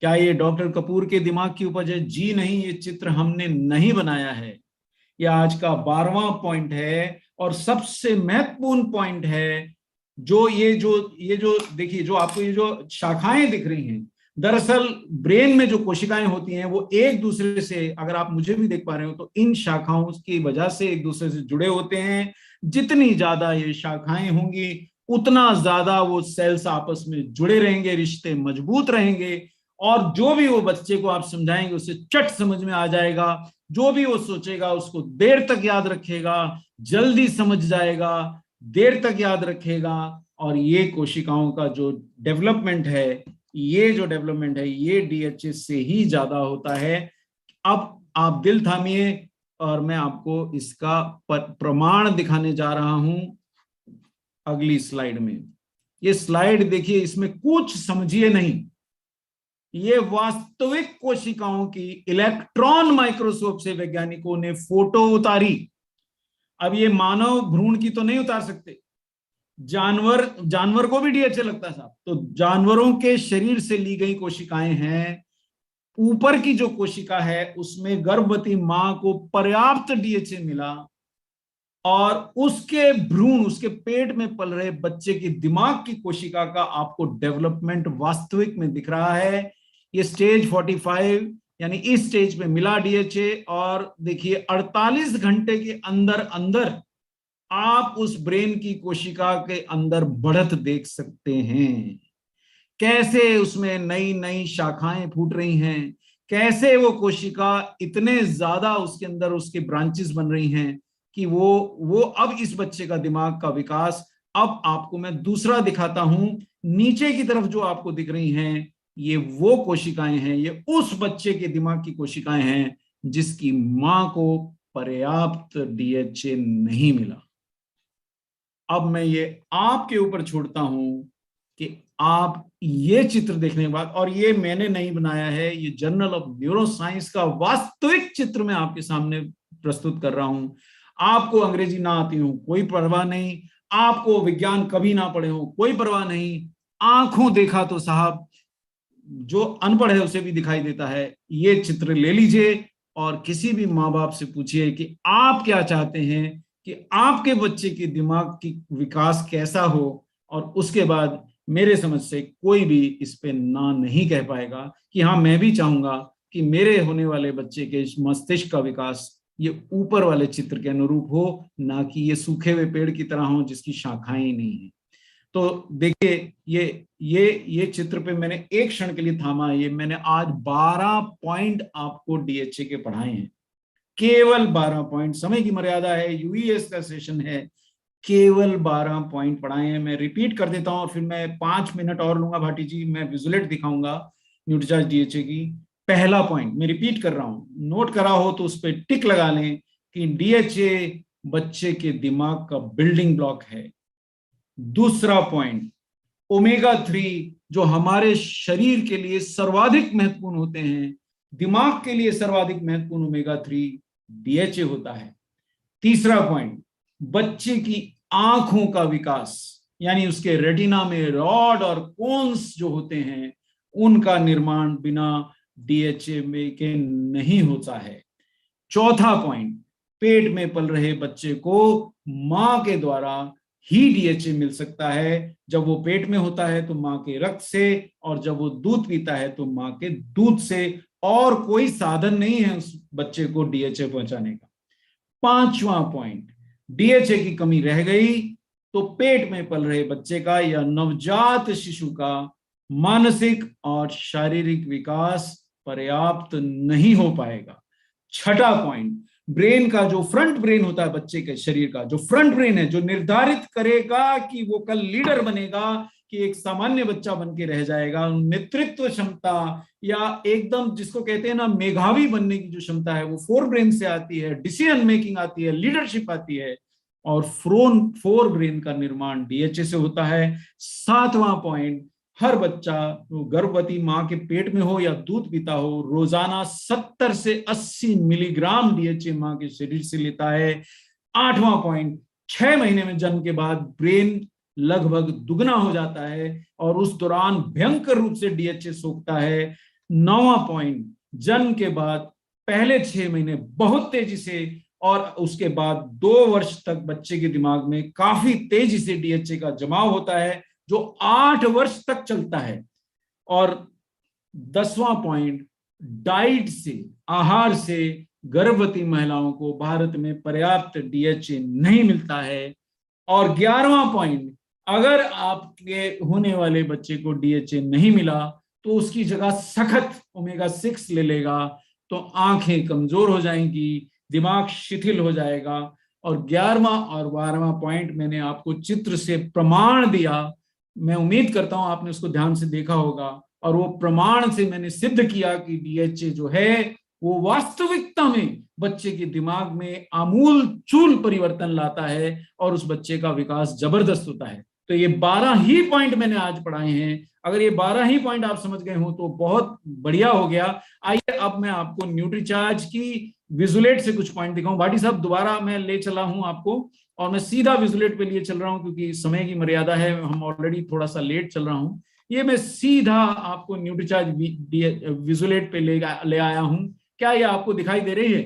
क्या ये डॉक्टर कपूर के दिमाग की उपज है? जी नहीं, ये चित्र हमने नहीं बनाया है। ये आज का 12वां पॉइंट है और सबसे महत्वपूर्ण पॉइंट है। ये जो देखिए, जो आपको ये जो शाखाएं दिख रही हैं, दरअसल ब्रेन में जो कोशिकाएं होती हैं वो एक दूसरे से, अगर आप मुझे भी देख पा रहे हो तो इन शाखाओं की वजह से एक दूसरे से जुड़े होते हैं। जितनी ज्यादा ये शाखाएं होंगी उतना ज्यादा वो सेल्स आपस में जुड़े रहेंगे, रिश्ते मजबूत रहेंगे, और जो भी वो बच्चे को आप समझाएंगे उसे चट समझ में आ जाएगा। जो भी वो सोचेगा उसको देर तक याद रखेगा, जल्दी समझ जाएगा, देर तक याद रखेगा। और ये कोशिकाओं का जो डेवलपमेंट है, ये डीएचए से ही ज्यादा होता है। अब आप दिल थामिए और मैं आपको इसका प्रमाण दिखाने जा रहा हूं अगली स्लाइड में। ये स्लाइड देखिए, इसमें कुछ समझिए नहीं, ये वास्तविक कोशिकाओं की इलेक्ट्रॉन माइक्रोस्कोप से वैज्ञानिकों ने फोटो उतारी। अब ये मानव भ्रूण की तो नहीं उतार सकते, जानवर को भी डीएचए लगता है साहब, तो जानवरों के शरीर से ली गई कोशिकाएं हैं। ऊपर की जो कोशिका है उसमें गर्भवती मां को पर्याप्त डीएचए मिला, और उसके भ्रूण, उसके पेट में पल रहे बच्चे की दिमाग की कोशिका का आपको डेवलपमेंट वास्तविक में दिख रहा है। ये स्टेज 45 यानी इस स्टेज पे मिला डीएचए, और देखिए 48 घंटे के अंदर अंदर आप उस ब्रेन की कोशिका के अंदर बढ़त देख सकते हैं, कैसे उसमें नई नई शाखाएं फूट रही हैं, कैसे वो कोशिका इतने ज्यादा उसके अंदर उसके ब्रांचेस बन रही हैं कि वो अब इस बच्चे का दिमाग का विकास, अब आपको मैं दूसरा दिखाता हूं, नीचे की तरफ जो आपको दिख रही हैं ये वो कोशिकाएं हैं, ये उस बच्चे के दिमाग की कोशिकाएं हैं जिसकी मां को पर्याप्त डीएचए नहीं मिला। अब मैं ये आपके ऊपर छोड़ता हूं कि आप ये चित्र देखने के बाद, और ये मैंने नहीं बनाया है, ये जर्नल ऑफ न्यूरो साइंस का वास्तविक चित्र मैं आपके सामने प्रस्तुत कर रहा हूं। आपको अंग्रेजी ना आती हो कोई परवाह नहीं, आपको विज्ञान कभी ना पढ़े हो कोई परवाह नहीं, आंखों देखा तो साहब जो अनपढ़ है उसे भी दिखाई देता है। ये चित्र ले लीजिए और किसी भी माँ बाप से पूछिए कि आप क्या चाहते हैं कि आपके बच्चे के दिमाग की विकास कैसा हो, और उसके बाद मेरे समझ से कोई भी इस पे ना नहीं कह पाएगा कि हाँ मैं भी चाहूंगा कि मेरे होने वाले बच्चे के मस्तिष्क का विकास ये ऊपर वाले चित्र के अनुरूप हो, ना कि ये सूखे हुए पेड़ की तरह हो जिसकी शाखाएं ही नहीं है। तो देखिए ये चित्र पे मैंने एक क्षण के लिए थामा, ये मैंने आज 12 पॉइंट आपको डीएचए के पढ़ाए हैं, केवल 12 पॉइंट। समय की मर्यादा है, यूईएस का सेशन है, केवल 12 पॉइंट पढ़ाए हैं। मैं रिपीट कर देता हूं और फिर मैं 5 मिनट और लूंगा भाटी जी, मैं विजुलेट दिखाऊंगा न्यूट्रीचार्ज डीएचए की। पहला पॉइंट मैं रिपीट कर रहा हूं, नोट करा हो तो उस पर टिक लगा लें कि डीएचए बच्चे के दिमाग का बिल्डिंग ब्लॉक है। दूसरा पॉइंट, ओमेगा 3 जो हमारे शरीर के लिए सर्वाधिक महत्वपूर्ण होते हैं, दिमाग के लिए सर्वाधिक महत्वपूर्ण ओमेगा 3 डीएचए होता है। तीसरा पॉइंट, बच्चे की आंखों का विकास, यानी उसके रेटिना में रॉड और कोन्स जो होते हैं उनका निर्माण बिना डीएचए में के नहीं होता है। चौथा पॉइंट, पेट में पल रहे बच्चे को मां के द्वारा ही डीएचए मिल सकता है। जब वो पेट में होता है तो मां के रक्त से, और जब वो दूध पीता है तो मां के दूध से, और कोई साधन नहीं है उस बच्चे को डीएचए पहुंचाने का। पांचवा पॉइंट, डीएचए की कमी रह गई तो पेट में पल रहे बच्चे का या नवजात शिशु का मानसिक और शारीरिक विकास पर्याप्त नहीं हो पाएगा। छठा पॉइंट, ब्रेन का जो फ्रंट ब्रेन होता है बच्चे के शरीर का, जो फ्रंट ब्रेन है जो निर्धारित करेगा कि वो कल लीडर बनेगा कि एक सामान्य बच्चा बन के रह जाएगा, नेतृत्व क्षमता या एकदम जिसको कहते हैं ना मेधावी बनने की जो क्षमता है वो फोर ब्रेन से आती है, डिसीजन मेकिंग आती है, लीडरशिप आती है, और फोर ब्रेन का निर्माण डीएचए से होता है। सातवां पॉइंट, हर बच्चा गर्भवती मां के पेट में हो या दूध पीता हो रोजाना 70 से 80 मिलीग्राम डीएचए मां के शरीर से लेता है। आठवां पॉइंट, 6 महीने में जन्म के बाद ब्रेन लगभग दुगना हो जाता है और उस दौरान भयंकर रूप से डीएचए सोखता है। 9वां पॉइंट, जन्म के बाद पहले 6 महीने बहुत तेजी से और उसके बाद 2 वर्ष तक बच्चे के दिमाग में काफी तेजी से डीएचए का जमाव होता है जो 8 वर्ष तक चलता है। और 10वां पॉइंट, डाइट से, आहार से गर्भवती महिलाओं को भारत में पर्याप्त डीएचए नहीं मिलता है। और 11वां पॉइंट, अगर आपके होने वाले बच्चे को डीएचए नहीं मिला तो उसकी जगह सख्त ओमेगा 6 ले लेगा तो आंखें कमजोर हो जाएंगी, दिमाग शिथिल हो जाएगा। और 11वां और 12वां पॉइंट मैंने आपको चित्र से प्रमाण दिया, मैं उम्मीद करता हूं आपने उसको ध्यान से देखा होगा, और वो प्रमाण से मैंने सिद्ध किया कि डीएचए जो है वो वास्तविकता में बच्चे के दिमाग में आमूल चूल परिवर्तन लाता है और उस बच्चे का विकास जबरदस्त होता है। तो ये 12 ही पॉइंट मैंने आज पढ़ाए हैं। अगर ये 12 ही पॉइंट आप समझ गए हो तो बहुत बढ़िया हो गया। आइए अब मैं आपको न्यूट्रीचार्ज की विजुलेट से कुछ पॉइंट दिखाऊं। भाटी साहब दोबारा मैं ले चला हूं आपको, और मैं सीधा विजुलेट पे लिए चल रहा हूं क्योंकि समय की मर्यादा है, हम ऑलरेडी थोड़ा सा लेट चल रहा हूं। ये मैं सीधा आपको न्यूट्रीचार्ज विजुलेट पे ले आया हूं। क्या ये आपको दिखाई दे रही है?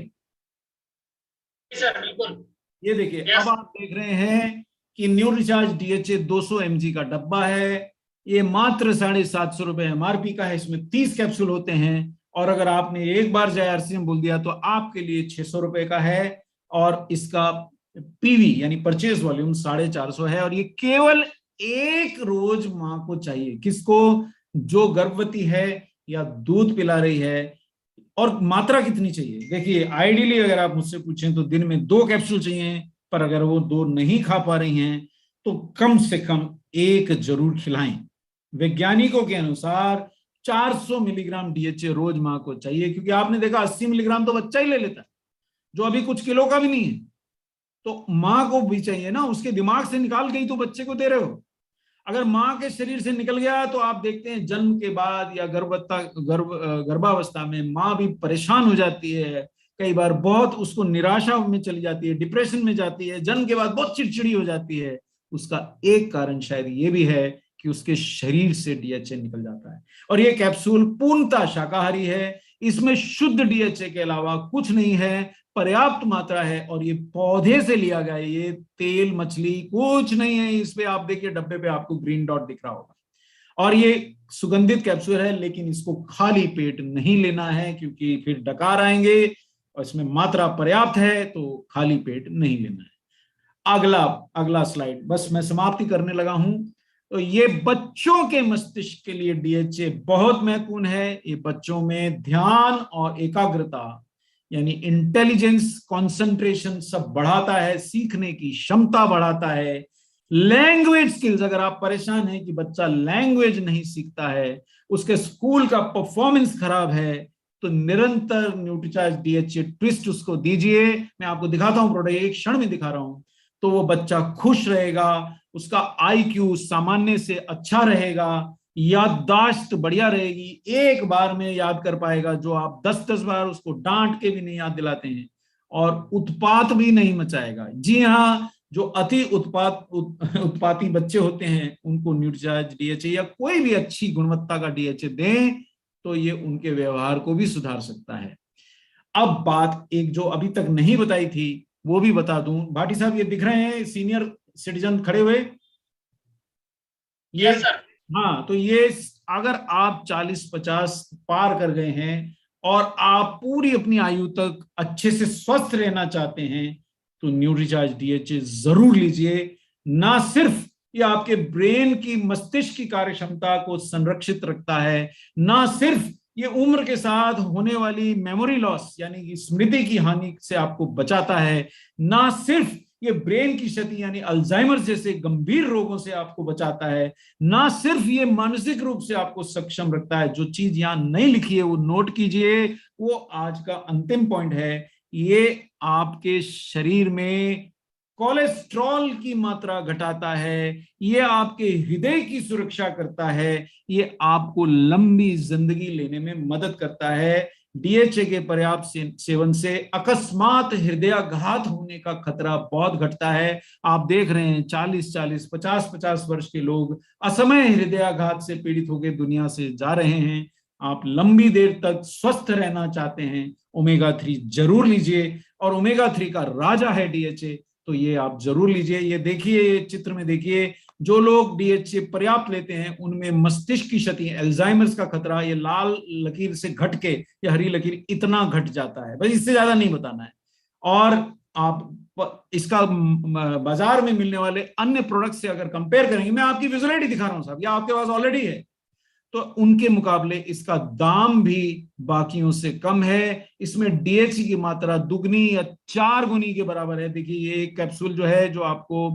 सर बिल्कुल। ये देखिए, अब आप देख रहे हैं कि न्यूट्रीचार्ज डीएचए 200 mg का डब्बा है। ये मात्र 750 रुपए एमआरपी का है। इसमें 30 कैप्सूल होते हैं, और अगर आपने एक बार JRCM बोल दिया तो आपके लिए 600 रुपए का है। और इसका पीवी यानी परचेज वॉल्यूम 450 है, और ये केवल एक रोज मां को चाहिए। किसको? जो गर्भवती है या दूध पिला रही है। और मात्रा कितनी चाहिए? देखिए, आइडियली अगर आप मुझसे पूछें तो दिन में 2 कैप्सूल चाहिए, पर अगर वो 2 नहीं खा पा रही हैं तो कम से कम 1 जरूर खिलाएं। वैज्ञानिकों के अनुसार 400 मिलीग्राम डीएचए रोज मां को चाहिए, क्योंकि आपने देखा 80 मिलीग्राम तो बच्चा ही ले लेता है, जो अभी कुछ किलो का भी नहीं है। तो मां को भी चाहिए ना, उसके दिमाग से निकाल गई तो बच्चे को दे रहे हो। अगर मां के शरीर से निकल गया तो आप देखते हैं जन्म के बाद या गर्भावस्था में मां भी परेशान हो जाती है, कई बार बहुत उसको निराशा में चली जाती है, डिप्रेशन में जाती है, जन्म के बाद बहुत चिड़चिड़ी हो जाती है। उसका एक कारण शायद ये भी है कि उसके शरीर से डीएचए निकल जाता है। और ये कैप्सूल पूर्णतः शाकाहारी है, इसमें शुद्ध डीएचए के अलावा कुछ नहीं है, पर्याप्त मात्रा है, और ये पौधे से लिया गया है, ये तेल मछली कुछ नहीं है। इस पे आप देखिए डब्बे पे आपको ग्रीन डॉट दिख रहा होगा। और ये सुगंधित कैप्सूल है, लेकिन इसको खाली पेट नहीं लेना है, क्योंकि फिर डकार आएंगे, और इसमें मात्रा पर्याप्त है तो खाली पेट नहीं लेना है। अगला स्लाइड, बस मैं समाप्ति करने लगा हूं। तो ये बच्चों के मस्तिष्क के लिए डीएचए बहुत महत्वपूर्ण है। ये बच्चों में ध्यान और एकाग्रता यानी इंटेलिजेंस, कंसंट्रेशन सब बढ़ाता है, सीखने की क्षमता बढ़ाता है, लैंग्वेज स्किल्स। अगर आप परेशान हैं कि बच्चा लैंग्वेज नहीं सीखता है, उसके स्कूल का परफॉर्मेंस खराब है, तो निरंतर न्यूट्रीचार्ज डीएचए ट्विस्ट उसको दीजिए। मैं आपको दिखाता हूं प्रोडक्ट, एक क्षण में दिखा रहा हूं। तो वो बच्चा खुश रहेगा, उसका आईक्यू सामान्य से अच्छा रहेगा, याददाश्त बढ़िया रहेगी, एक बार में याद कर पाएगा जो आप 10-10 बार उसको डांट के भी नहीं याद दिलाते हैं, और उत्पात भी नहीं मचाएगा। जी हाँ, जो अति उत्पाती बच्चे होते हैं उनको न्यूट्रीचार्ज डीएचए या कोई भी अच्छी गुणवत्ता का डीएचए दें तो ये उनके व्यवहार को भी सुधार सकता है। अब बात एक जो अभी तक नहीं बताई थी वो भी बता दूं। भाटी साहब, ये दिख रहे हैं सीनियर सिटीजन खड़े हुए? ये सर। हाँ, तो ये अगर आप 40-50 पार कर गए हैं और आप पूरी अपनी आयु तक अच्छे से स्वस्थ रहना चाहते हैं तो न्यूट्रीचार्ज डीएचए जरूर लीजिए। ना सिर्फ ये आपके ब्रेन की, मस्तिष्क की कार्यक्षमता को संरक्षित रखता है, ना सिर्फ ये उम्र के साथ होने वाली मेमोरी लॉस यानी कि स्मृति की हानि से आपको बचाता है, ना सिर्फ ये ब्रेन की क्षति यानी अल्जाइमर जैसे गंभीर रोगों से आपको बचाता है, ना सिर्फ ये मानसिक रूप से आपको सक्षम रखता है। जो चीज यहां नहीं लिखी है वो नोट कीजिए, वो आज का अंतिम पॉइंट है। ये आपके शरीर में कोलेस्ट्रॉल की मात्रा घटाता है, ये आपके हृदय की सुरक्षा करता है, ये आपको लंबी जिंदगी लेने में मदद करता है। डीएचए के पर्याप्त सेवन से अकस्मात हृदयाघात होने का खतरा बहुत घटता है। आप देख रहे हैं 40-40, 50-50 वर्ष के लोग असमय हृदयाघात से पीड़ित होकर दुनिया से जा रहे हैं। आप लंबी देर तक स्वस्थ रहना चाहते हैं, ओमेगा 3 जरूर लीजिए, और ओमेगा 3 का राजा है डीएचए, तो ये आप जरूर लीजिए। ये देखिए, ये चित्र में देखिए, जो लोग डीएचए पर्याप्त लेते हैं उनमें मस्तिष्क की क्षति, अल्जाइमर्स का खतरा, ये लाल लकीर से घट के ये हरी लकीर इतना घट जाता है, बस इससे ज्यादा नहीं बताना है। और आप इसका बाजार में मिलने वाले अन्य प्रोडक्ट से अगर कंपेयर करेंगे, मैं आपकी विजुअलिटी दिखा रहा हूं साहब, या आपके पास ऑलरेडी है, तो उनके मुकाबले इसका दाम भी बाकियों से कम है। इसमें डीएचए की मात्रा दुगनी या 4 गुनी के बराबर है। देखिए, ये एक कैप्सूल जो है, जो आपको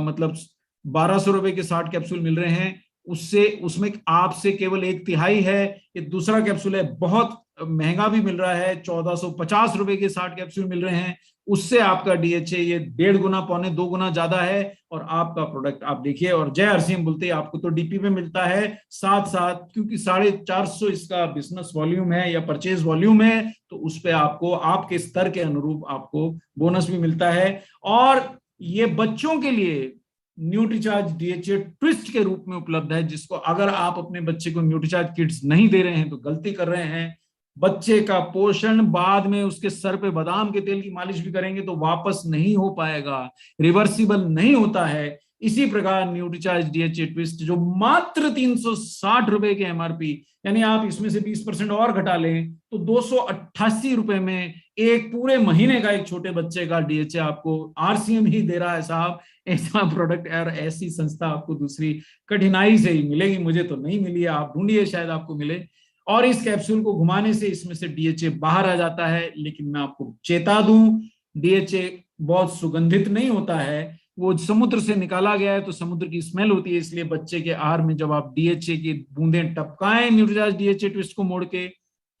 मतलब 1200 रुपए के 60 कैप्सूल मिल रहे हैं, उसमें आपसे केवल 1/3 है। ये दूसरा कैप्सूल है, बहुत महंगा भी मिल रहा है, 1450 रुपए के 60 कैप्सूल मिल रहे हैं, उससे आपका डीएचए ये 1.5 गुना, 1.25 गुना ज्यादा है। और आपका प्रोडक्ट आप देखिए, और जय हरसिंह बोलते हैं आपको तो डीपी पे मिलता है साथ साथ, क्योंकि 450 इसका बिजनेस वॉल्यूम है या परचेज वॉल्यूम है, तो उस पे आपको आपके स्तर के अनुरूप आपको बोनस भी मिलता है। और ये बच्चों के लिए न्यूट्रीचार्ज डीएचए ट्विस्ट के रूप में उपलब्ध है, जिसको अगर आप अपने बच्चे को न्यूट्रीचार्ज किट्स नहीं दे रहे हैं तो गलती कर रहे हैं। बच्चे का पोषण बाद में उसके सर पे बादाम के तेल की मालिश भी करेंगे तो वापस नहीं हो पाएगा, रिवर्सिबल नहीं होता है। इसी प्रकार न्यूट्रीचार्ज डीएचए ट्विस्ट जो मात्र 360 रुपए के एमआरपी, यानी आप इसमें से 20% और घटा लें तो 288 रुपए में एक पूरे महीने का एक छोटे बच्चे का डीएचए आपको आरसीएम ही दे रहा है साहब। ऐसा प्रोडक्ट और ऐसी संस्था आपको दूसरी कठिनाई से ही मिलेगी, मुझे तो नहीं मिली है, आप ढूंढिए शायद आपको मिले। और इस कैप्सूल को घुमाने से इसमें से डीएचए बाहर आ जाता है, लेकिन मैं आपको चेता दूं डीएचए बहुत सुगंधित नहीं होता है, वो समुद्र से निकाला गया है तो समुद्र की स्मेल होती है, इसलिए बच्चे के आहार में जब आप डीएचए की बूंदें टपकाएं न्यूट्रीचार्ज डीएचए ट्विस्ट को मोड़ के,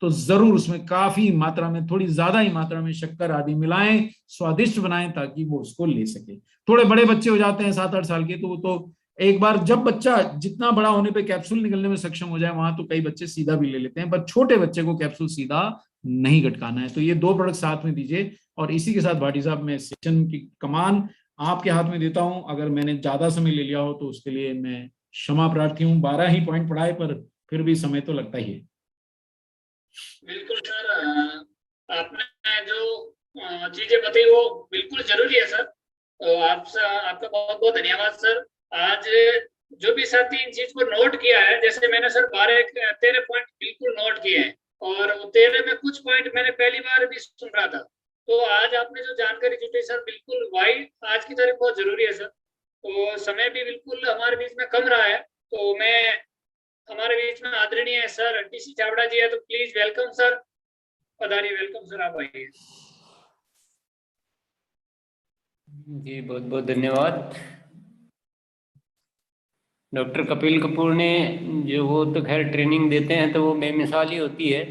तो जरूर उसमें काफी मात्रा में, थोड़ी ज्यादा ही मात्रा में शक्कर आदि मिलाएं, स्वादिष्ट बनाएं ताकि वो उसको ले सके। थोड़े बड़े बच्चे हो जाते हैं 7-8 साल के, तो वो तो एक बार जब बच्चा जितना बड़ा होने पे कैप्सूल निकलने में सक्षम हो जाए वहां तो कई बच्चे सीधा भी ले लेते हैं, पर छोटे बच्चे को कैप्सूल सीधा नहीं गटकाना है। तो ये 2 प्रोडक्ट साथ में दीजिए। और इसी के साथ भाटी साहब मैं सेशन की कमान आपके हाथ में देता हूं। अगर मैंने ज्यादा समय ले लिया हो तो उसके लिए मैं क्षमा प्रार्थी हूँ। 12 ही पॉइंट पढ़ाए पर फिर भी समय तो लगता ही है। बिल्कुल सर, आपने जो चीजें बताई वो बिल्कुल जरूरी है सर। आपका बहुत बहुत धन्यवाद सर। आज जो भी साथी इन चीज को नोट किया है, जैसे मैंने सर 13 पॉइंट बिल्कुल नोट किए हैं और 13 में कुछ पॉइंट मैंने पहली बार भी सुन रहा था, तो आज आपने जो जानकारी जुटाई सर बिल्कुल वाइड आज की तारीख बहुत जरूरी है सर। तो समय भी बिल्कुल हमारे बीच में कम रहा है, तो मैं हमारे बीच में आदरणीय सर टीसी चावड़ा जी है, तो प्लीज वेलकम सर, पधारिए। वेलकम सर, आप आइए। जी बहुत बहुत धन्यवाद। डॉक्टर कपिल कपूर ने जो, वो तो खैर ट्रेनिंग देते हैं तो वो बेमिसाल ही होती है,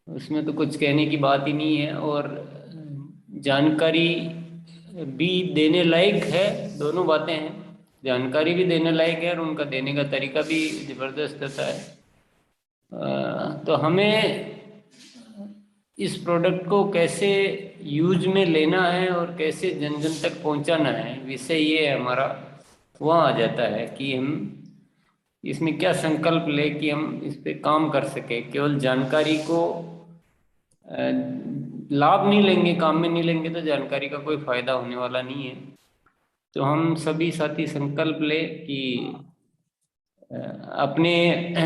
उसमें तो कुछ कहने की बात ही नहीं है। और जानकारी भी देने लायक है, दोनों बातें हैं, जानकारी भी देने लायक है और उनका देने का तरीका भी ज़बरदस्त होता है। तो हमें इस प्रोडक्ट को कैसे यूज में लेना है और कैसे जन जन तक पहुंचाना है, विषय ये हमारा वहाँ आ जाता है कि हम इसमें क्या संकल्प ले कि हम इस पे काम कर सके। केवल जानकारी को लाभ नहीं लेंगे, काम में नहीं लेंगे तो जानकारी का कोई फायदा होने वाला नहीं है। तो हम सभी साथी संकल्प ले कि अपने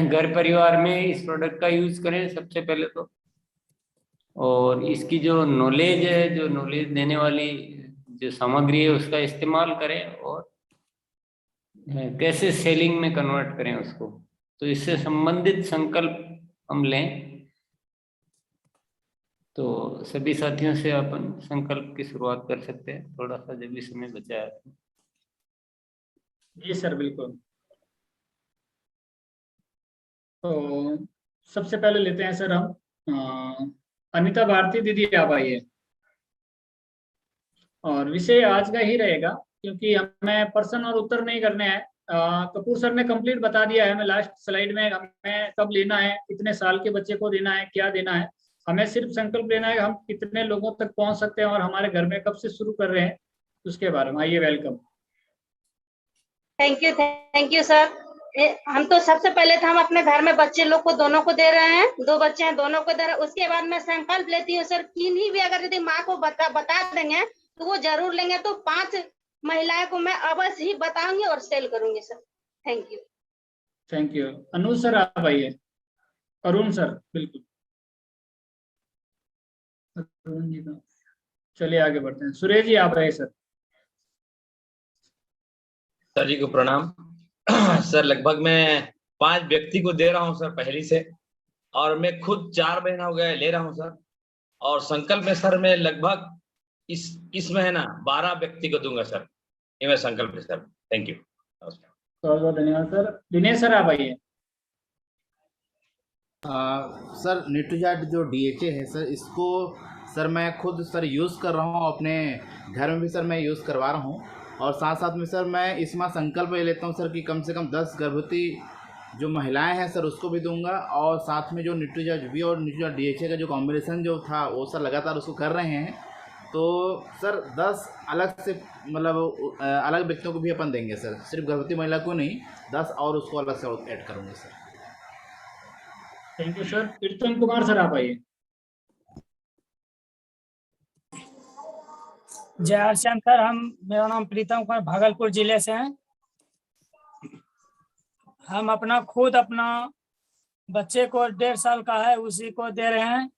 घर परिवार में इस प्रोडक्ट का यूज करें सबसे पहले तो, और इसकी जो नॉलेज है, जो नॉलेज देने वाली जो सामग्री है उसका इस्तेमाल करें और कैसे सेलिंग में कन्वर्ट करें उसको। तो इससे संबंधित संकल्प हम लें। तो सभी साथियों से अपन संकल्प की शुरुआत कर सकते हैं, थोड़ा सा जब भी समय बचा है। जी सर बिल्कुल। तो सबसे पहले लेते हैं सर हम अनिता भारती दीदी, आप आइए। और विषय आज का ही रहेगा क्योंकि हमें प्रश्न और उत्तर नहीं करने हैं। कपूर सर ने कंप्लीट बता दिया है हमें लास्ट स्लाइड में, हमें कब लेना है, कितने साल के बच्चे को देना है, क्या देना है। हमें सिर्फ संकल्प लेना है हम कितने लोगों तक पहुंच सकते हैं और हमारे घर में कब से शुरू कर रहे हैं उसके बारे में। आइए, वेलकम। Thank you sir. हम तो सबसे पहले तो हम अपने घर में बच्चे लोग को दोनों को दे रहे हैं, 2 बच्चे हैं दोनों को दे रहे हैं। उसके बाद मैं संकल्प लेती हूँ सर, किन्हीं भी अगर यदि माँ को बता देंगे तो वो जरूर लेंगे, तो 5 महिलाएं को मैं अवश्य ही बताऊंगी और सेल करूंगी sir. Thank you. Thank you. Anuj sir आप आइए। अरुण सर बिल्कुल। अरुण जी का चलिए आगे बढ़ते हैं। सुरेश जी आप आइए सर। सर जी को प्रणाम। सर लगभग मैं 5 व्यक्ति को दे रहा हूं सर पहली से, और मैं खुद 4 महीना हो गया ले रहा हूं सर। और संकल्प में सर मैं लगभग इस महीना 12 व्यक्ति को दूंगा सर, ये मैं संकल्प है सर। थैंक यू, नमस्कार। बहुत बहुत धन्यवाद सर। दिनेश सर आप आइए। सर न्यूट्रीचार्ज जो डीएचए है सर, इसको सर मैं खुद सर यूज़ कर रहा हूँ, अपने घर में भी सर मैं यूज़ करवा रहा हूँ। और साथ साथ में सर मैं इसमें संकल्प ले लेता हूँ सर कि कम से कम 10 गर्भवती जो महिलाएं हैं सर उसको भी दूंगा। और साथ में जो न्यूट्रीचार्ज वी और न्यूट्रीचार्ज डीएचए का जो कॉम्बिनेशन जो था वो सर लगातार उसको कर रहे हैं। तो सर 10 अलग से मतलब अलग व्यक्तियों को भी अपन देंगे सर, सिर्फ गर्भवती महिला को नहीं, 10 और उसको अलग से ऐड करूँगे sir. Thank you sir. Kirtan Kumar sir आप आइए। जय हरश्याम सर, मेरा नाम प्रीतम कुमार भागलपुर जिले से हैं। हम अपना बच्चे को 1.5 साल का है, उसी को दे रहे हैं।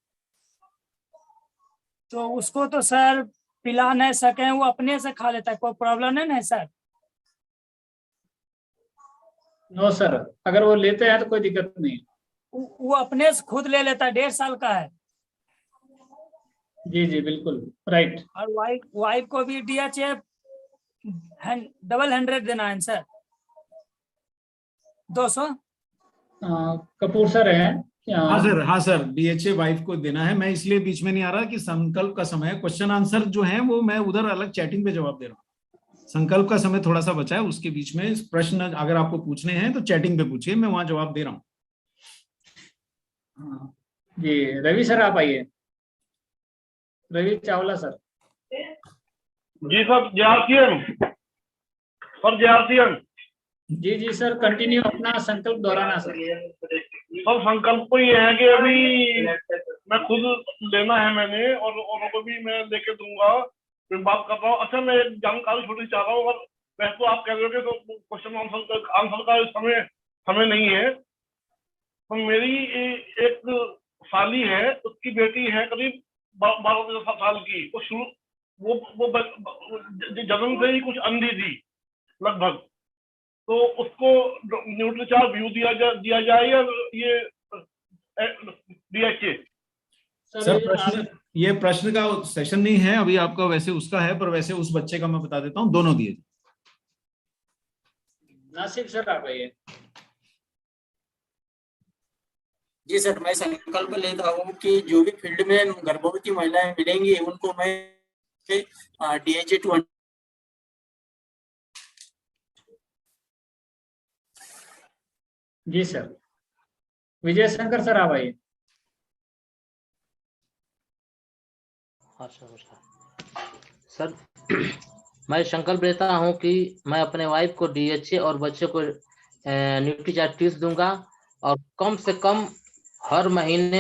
तो उसको तो सर पिला नहीं सके, वो अपने से खा लेता है, कोई प्रॉब्लम नहीं सर? नो सर, अगर वो लेते हैं तो कोई दिक्कत नहीं। वो अपने से खुद ले लेता है, 1.5 साल का है। जी जी बिल्कुल राइट। और वाइफ को भी DHA 100 देना है सर, 200। कपूर सर है। हाँ सर, DHA वाइफ को देना है। मैं इसलिए बीच में नहीं आ रहा कि संकल्प का समय, क्वेश्चन आंसर जो है वो मैं उधर अलग चैटिंग पे जवाब दे रहा हूँ। संकल्प का समय थोड़ा सा बचा है, उसके बीच में प्रश्न अगर आपको पूछने हैं तो चैटिंग पे पूछिए, मैं वहां जवाब दे रहा हूँ। जी रवि सर आप आइए, रवि चावला सर। जी सर, जयासियन। जी जी सर, कंटिन्यू अपना संकल्प दोहराना सर। सर संकल्प तो ये है कि अभी मैं खुद लेना है मैंने, और औरों को भी मैं लेके दूंगा। फिर बात कर रहा हूँ। अच्छा, मैं एक जानकारी छोटी चाह रहा हूँ। अगर वैसे तो आप कह रहे हो कि तो क्वेश्चन आंसर का समय नहीं है, तो मेरी एक साली है, उसकी बेटी है करीब 12 साल की। वो शुरू वो जन्म से ही कुछ अंधी थी लगभग। तो उसको न्यूट्रीचार्ज व्यू दिया जाए या ये DHA? सर ये प्रश्न का सेशन नहीं है अभी आपका, वैसे उसका है, पर वैसे उस बच्चे का मैं बता देता हूँ, दोनों दिए। नासिक सर आप आइए। जी सर, मैं संकल्प लेता हूँ कि जो भी फील्ड में गर्भवती महिलाएं मिलेंगी उनको मैं DHA 200। जी सर। विजय शंकर सर आप आइए। हाँ सर, मैं संकल्प लेता हूँ कि मैं अपने वाइफ को DHA और बच्चे को न्यूट्रीचार्ज 30 दूंगा, और कम से कम हर महीने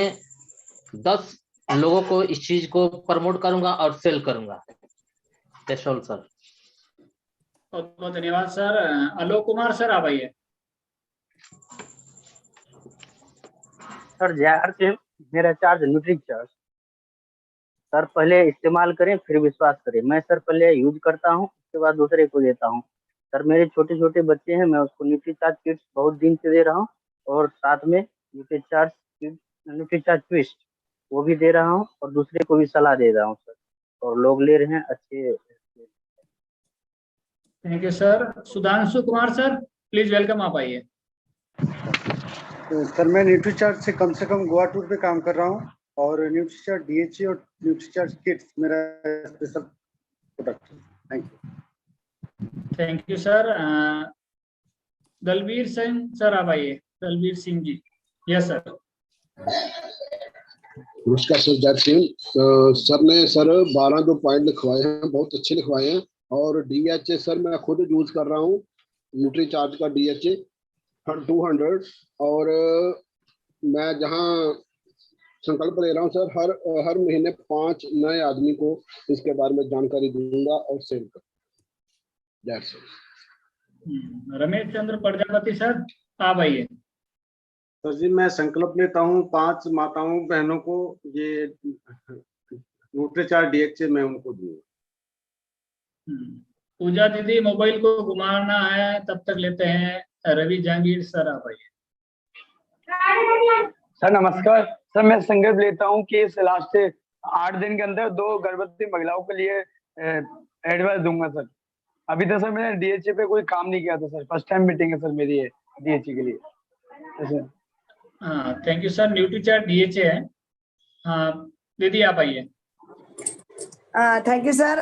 10 लोगों को इस चीज को प्रमोट करूंगा और सेल करूंगा। That's all sir. बहुत बहुत धन्यवाद सर। आलोक कुमार सर आप आइए। सर जय, मेरा चार्ज न्यूट्रीचार्ज सर, पहले इस्तेमाल करें फिर विश्वास करें। मैं सर पहले यूज करता हूं, उसके बाद दूसरे को देता हूं। सर मेरे छोटे छोटे बच्चे हैं, मैं उसको न्यूट्रीचार्ज किट्स बहुत दिन से दे रहा हूं, और साथ में न्यूट्रीचार्ज ट्विस्ट वो भी दे रहा हूं, और दूसरे को भी सलाह दे रहा हूं सर, और लोग ले रहे हैं अच्छे। Thank you sir. Sudhanshu Kumar sir please welcome, आप आइए। तो सर मैं न्यूट्रीचार्ज से कम गोवा टूर पे काम कर रहा हूँ, और न्यूट्रीचार्ज DHA और न्यूट्रीचार्ज किट्स मेरा स्पेशल प्रोडक्ट है। Thank you. Thank you sir. Dalbir Singh sir आप आइए। दलबीर सिंह जी। Yes sir. नमस्कार सर, जय सिंह। सर ने 12 जो पॉइंट लिखवाए हैं बहुत अच्छे लिखवाए हैं, और DHA सर मैं खुद यूज कर रहा हूँ, न्यूट्रीचार्ज का DHA 200, और मैं जहाँ संकल्प ले रहा हूँ सर, हर महीने 5 नए आदमी को इसके बारे में जानकारी दूंगा और सेल करूंगा। जय सर। रमेश चंद्र प्रजापति सर आप आइए। सर जी मैं संकल्प लेता हूँ 5 माताओं बहनों को ये न्यूट्रीचार्ज DHA मैं उनको दूंगा। पूजा दीदी मोबाइल को घुमाना है, तब तक लेते हैं रवि जहांगीर सर आप आइए। सर नमस्कार सर, मैं संकल्प लेता हूँ कि इस लास्ट 8 दिन के अंदर 2 गर्भवती महिलाओं के लिए एडवाइस दूंगा सर। अभी तो सर मैंने DHA पे कोई काम नहीं किया था सर, फर्स्ट टाइम मीटिंग है सर मेरी है DHA के लिए। हाँ thank you sir. Nutricharge DHA है। हाँ दीदी आप आइए। Thank you sir.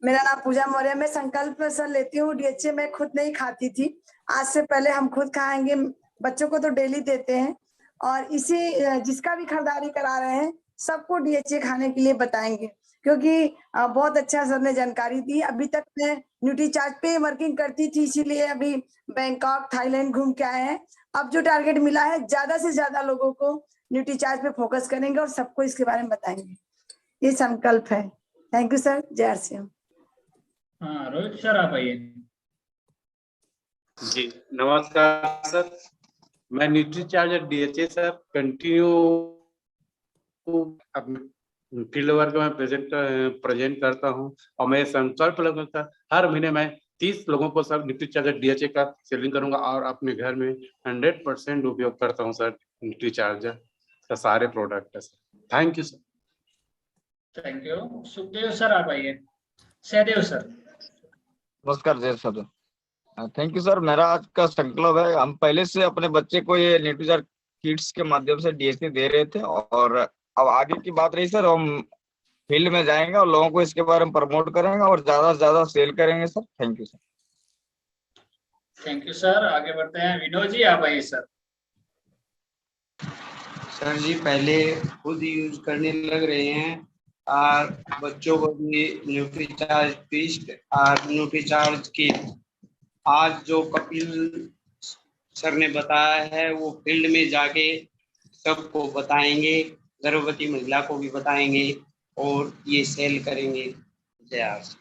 मेरा नाम पूजा मौर्य। मैं संकल्प सर लेती हूँ DHA मैं खुद नहीं खाती थी, आज से पहले हम खुद खाएंगे। बच्चों को तो डेली देते हैं, और इसी जिसका भी खरीदारी करा रहे हैं सबको DHA खाने के लिए बताएंगे, क्योंकि बहुत अच्छा सर ने जानकारी दी। अभी तक मैं न्यूट्रीचार्ज पे वर्किंग करती थी, इसीलिए अभी बैंकॉक थाईलैंड घूम के आए हैं। अब जो टारगेट मिला है, ज्यादा से ज्यादा लोगों को न्यूट्रीचार्ज पे फोकस करेंगे और सबको इसके बारे में बताएंगे। ये संकल्प है। Thank you sir. जय आरसीएम। हाँ रोहित सर आप आइए। जी नमस्कार सर, मैं Nutricharge DHA sir continue field work में प्रेजेंट करता हूं और मैं संकल्प लगता हर महीने मैं 30 लोगों को सर न्यूट्रीचार्ज डीएचए का सेलिंग करूंगा और अपने घर में 100% उपयोग करता हूं सर न्यूट्रीचार्ज का सारे प्रोडक्ट है sir. Thank you sir. Thank you. Sukhdev sir आप आइए। सहदेव सर। नमस्कार जय सर। Thank you sir. मेरा आज का संकल्प है, हम पहले से अपने बच्चे को ये न्यूट्रीचार्ज किट्स के माध्यम से डीएचए दे रहे थे और अब आगे की बात रही सर, हम फील्ड में जाएंगे और लोगों को इसके बारे में प्रमोट करेंगे और ज्यादा से ज्यादा सेल करेंगे sir. Thank you sir. Thank you sir. आगे बढ़ते हैं। विनोद जी आप आइए सर। सर जी पहले खुद यूज करने लग रहे हैं और बच्चों को भी न्यूट्रीचार्ज ट्विस्ट और न्यूट्रीचार्ज किट आज जो कपिल सर ने बताया है वो फील्ड में जाके सबको बताएंगे, गर्भवती महिला को भी बताएंगे और ये सेल करेंगे। जय आरसी।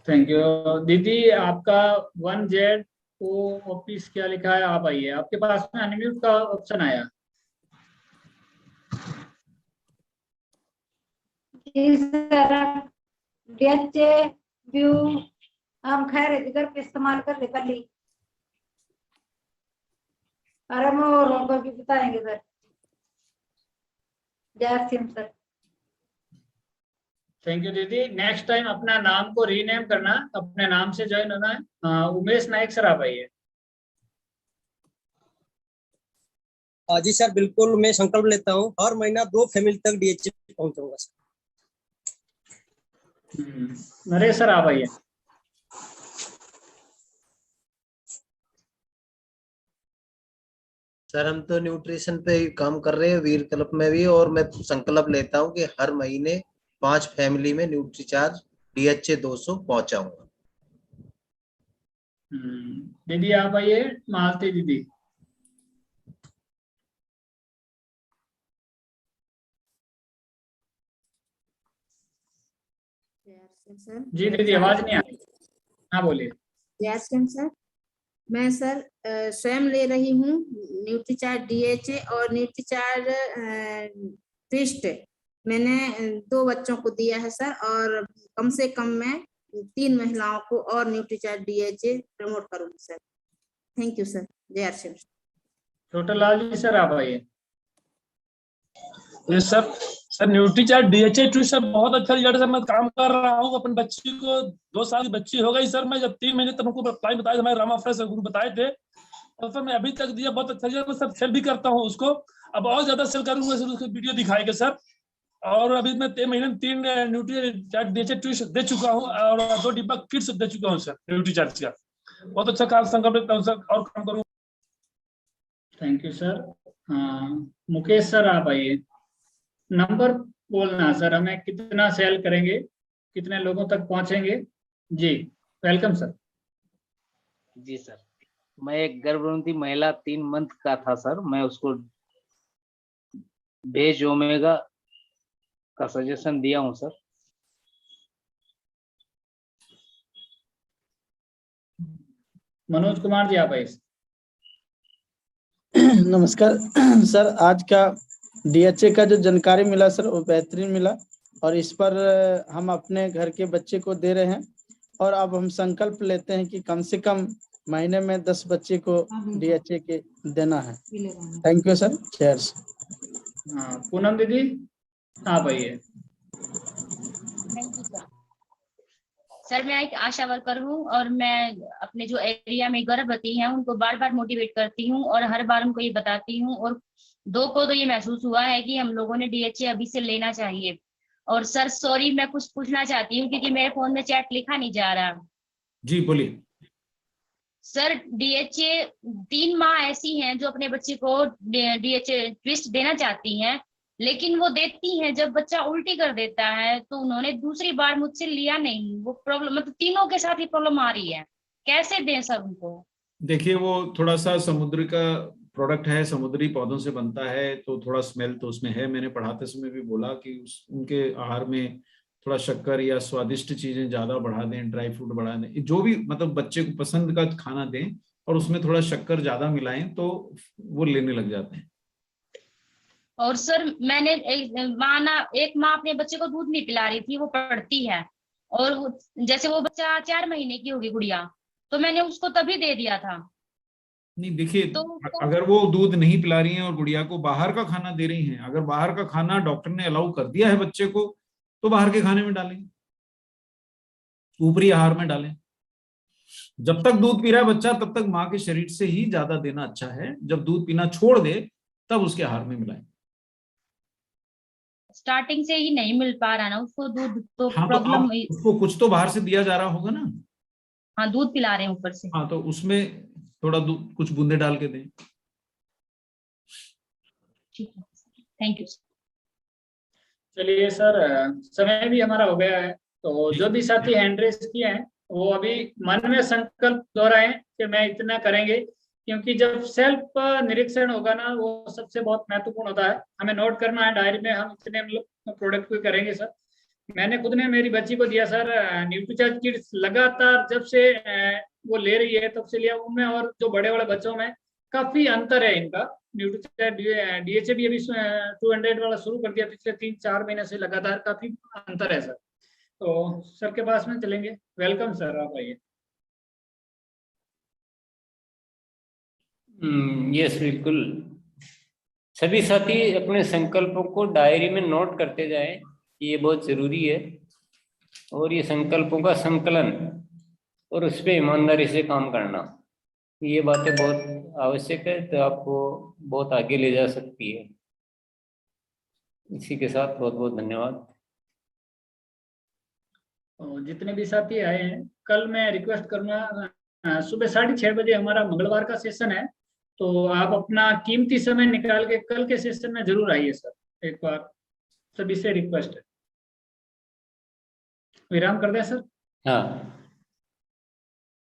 Thank you. दीदी आपका 1Z ऑफिस क्या लिखा है आप आइए। आपके पास में अनम्यूट का ऑप्शन आया। डीएचए व्यू हम खैर इधर पे इस्तेमाल कर ली और हम और भी बताएंगे sir. Jai Singh sir. Thank you दीदी। नेक्स्ट टाइम अपना नाम को रीनेम करना, अपने नाम से ज्वाइन होना है। उमेश नायक सर आप आइए। जी सर बिल्कुल, मैं संकल्प लेता हूँ हर महीना 2 फैमिली तक डीएचए पहुंचाऊंगा सर। नरेश सर आप आइए। सर हम तो न्यूट्रिशन पे ही काम कर रहे हैं वीर क्लब में भी, और मैं संकल्प लेता हूं कि हर महीने 5 फैमिली में न्यूट्रीचार्ज डीएचए 200 पहुंचाऊंगा। दीदी आप आइए। मालती दीदी। जी दीदी आवाज नहीं आ रही। हाँ बोलिए। जय सर। मैं सर स्वयं ले रही हूँ न्यूट्रीचार्ज डीएचए और न्यूट्रीचार्ज ट्विस्ट। मैंने 2 बच्चों को दिया है सर और कम से कम मैं 3 महिलाओं को और न्यूट्रीचार्ज डीएचए प्रमोट करूंगी सर। Thank you sir. जय आरसीएम। छोटा लाल जी सर आप आइए। Sir Nutricharge DHA twist sir बहुत अच्छा रिजल्ट सर। मैं काम कर रहा हूँ अपने बच्ची को 2 साल की बच्ची हो गई सर। मैं जब 3 महीने तक उनको अप्लाई बताया था, मैं रामा फ्रेश गुरु बताए थे और सर मैं अभी तक दिया, बहुत अच्छा रिजल्ट। सर सेल भी करता हूँ उसको, अब और ज्यादा सेल करूंगा सर, उसको वीडियो दिखाएंगे सर। और अभी मैं 3 महीने में 3 न्यूट्रीचार्ज डीएचए ट्विस्ट दे चुका हूँ और 2 डिब्बा किट्स दे चुका हूँ सर न्यूट्रीचार्ज का। बहुत अच्छा काम संकल्प लेता हूँ सर और काम करूँ। Thank you sir. Mukesh sir आप आइए। नंबर बोलना सर, हमें कितना सेल करेंगे, कितने लोगों तक पहुंचेंगे। जी वेलकम सर। जी सर, मैं एक गर्भवती महिला 3 मंथ का था सर। मैं उसको बेज ओमेगा का सजेशन दिया हूं सर। मनोज कुमार जी आप आइए। नमस्कार सर, आज का डीएचए का जो जानकारी मिला सर वो बेहतरीन मिला और इस पर हम अपने घर के बच्चे को दे रहे हैं और अब हम संकल्प लेते हैं कि कम से कम महीने में 10 बच्चे को डीएचए के देना है। Thank you sir. Chairs. Poonam दीदी आप आइए। सर मैं एक आशा वर्कर हूँ और मैं अपने जो एरिया में गर्भवती हैं उनको बार बार मोटिवेट करती हूँ और हर बार उनको ये बताती हूँ और 2 को तो ये महसूस हुआ है कि हम लोगों ने डीएचए अभी से लेना चाहिए। और सर सॉरी मैं कुछ पूछना चाहती हूँ क्योंकि मेरे फोन में चैट लिखा नहीं जा रहा। जी बोलिए। सर डीएचए 3 माँ ऐसी हैं जो अपने बच्चे को डीएचए ट्विस्ट देना चाहती हैं, लेकिन वो देती हैं जब बच्चा उल्टी कर देता है तो उन्होंने दूसरी बार मुझसे लिया नहीं। वो प्रॉब्लम मतलब तीनों के साथ ही प्रॉब्लम आ रही है, कैसे दें सर उनको? देखिए वो थोड़ा सा समुद्र का प्रोडक्ट है, समुद्री पौधों से बनता है, तो थोड़ा स्मेल तो उसमें है। मैंने पढ़ाते समय भी बोला कि उनके आहार में थोड़ा शक्कर या स्वादिष्ट चीजें ज्यादा बढ़ा दें, ड्राई फ्रूट बढ़ा दें, जो भी मतलब बच्चे को पसंद का खाना दें और उसमें थोड़ा शक्कर ज्यादा मिलाएं तो वो लेने लग जाते हैं। और सर मैंने एक माँ अपने बच्चे को दूध नहीं पिला रही थी, वो पढ़ती है, और जैसे वो बच्चा 4 महीने की होगी गुड़िया, तो मैंने उसको तभी दे दिया था। नहीं देखिए, अगर वो दूध नहीं पिला रही हैं और गुड़िया को बाहर का खाना दे रही हैं, अगर बाहर का खाना डॉक्टर ने अलाउ कर दिया है बच्चे को, तो बाहर के खाने में डालें, ऊपरी आहार में डालें। जब तक दूध पी रहा है बच्चा, तब तक माँ के शरीर से ही ज्यादा देना अच्छा है। जब दूध पीना छोड़ दे तब उसके आहार में मिलाएं। स्टार्टिंग से ही नहीं मिल पा रहा ना उसको दूध, तो हाँ, प्रॉब्लम। तो उसको कुछ तो बाहर से दिया जा रहा होगा ना। हाँ, दूध पिला रहे हैं ऊपर से। हाँ, तो उसमें थोड़ा दूध, कुछ बूंदे डाल के दें। ठीक है, थैंक यू। चलिए सर, समय भी हमारा हो गया है, तो जो भी साथी हैंड रेस किए हैं वो अभी मन में संकल्प दोहराएं कि मैं इतना करेंगे, क्योंकि जब सेल्फ निरीक्षण होगा ना, वो सबसे बहुत महत्वपूर्ण होता है। हमें नोट करना है डायरी में, हम इतने मतलब प्रोडक्ट को करेंगे सर। मैंने खुद ने मेरी बच्ची को दिया सर न्यूट्रीचार्ज किड्स, लगातार जब से वो ले रही है तब से लिया। उनमें और जो बड़े बड़े बच्चों में काफी अंतर है इनका। न्यूट्रीचार्ज डीएचए भी अभी 200 वाला शुरू कर दिया पिछले 3-4 महीने से, लगातार काफी अंतर है सर। तो सर के पास में चलेंगे। वेलकम सर, आप आइए। यस, बिल्कुल। सभी साथी अपने संकल्पों को डायरी में नोट करते जाएं, ये बहुत जरूरी है। और ये संकल्पों का संकलन और उस पर ईमानदारी से काम करना, ये बातें बहुत आवश्यक है, तो आपको बहुत आगे ले जा सकती है। इसी के साथ बहुत बहुत धन्यवाद। जितने भी साथी आए हैं, कल मैं रिक्वेस्ट करूंगा सुबह 6:30 बजे हमारा मंगलवार का सेशन है, तो आप अपना कीमती समय निकाल के कल के सेशन में जरूर आइए सर। एक बार सभी से रिक्वेस्ट है। विराम कर दें सर? हाँ।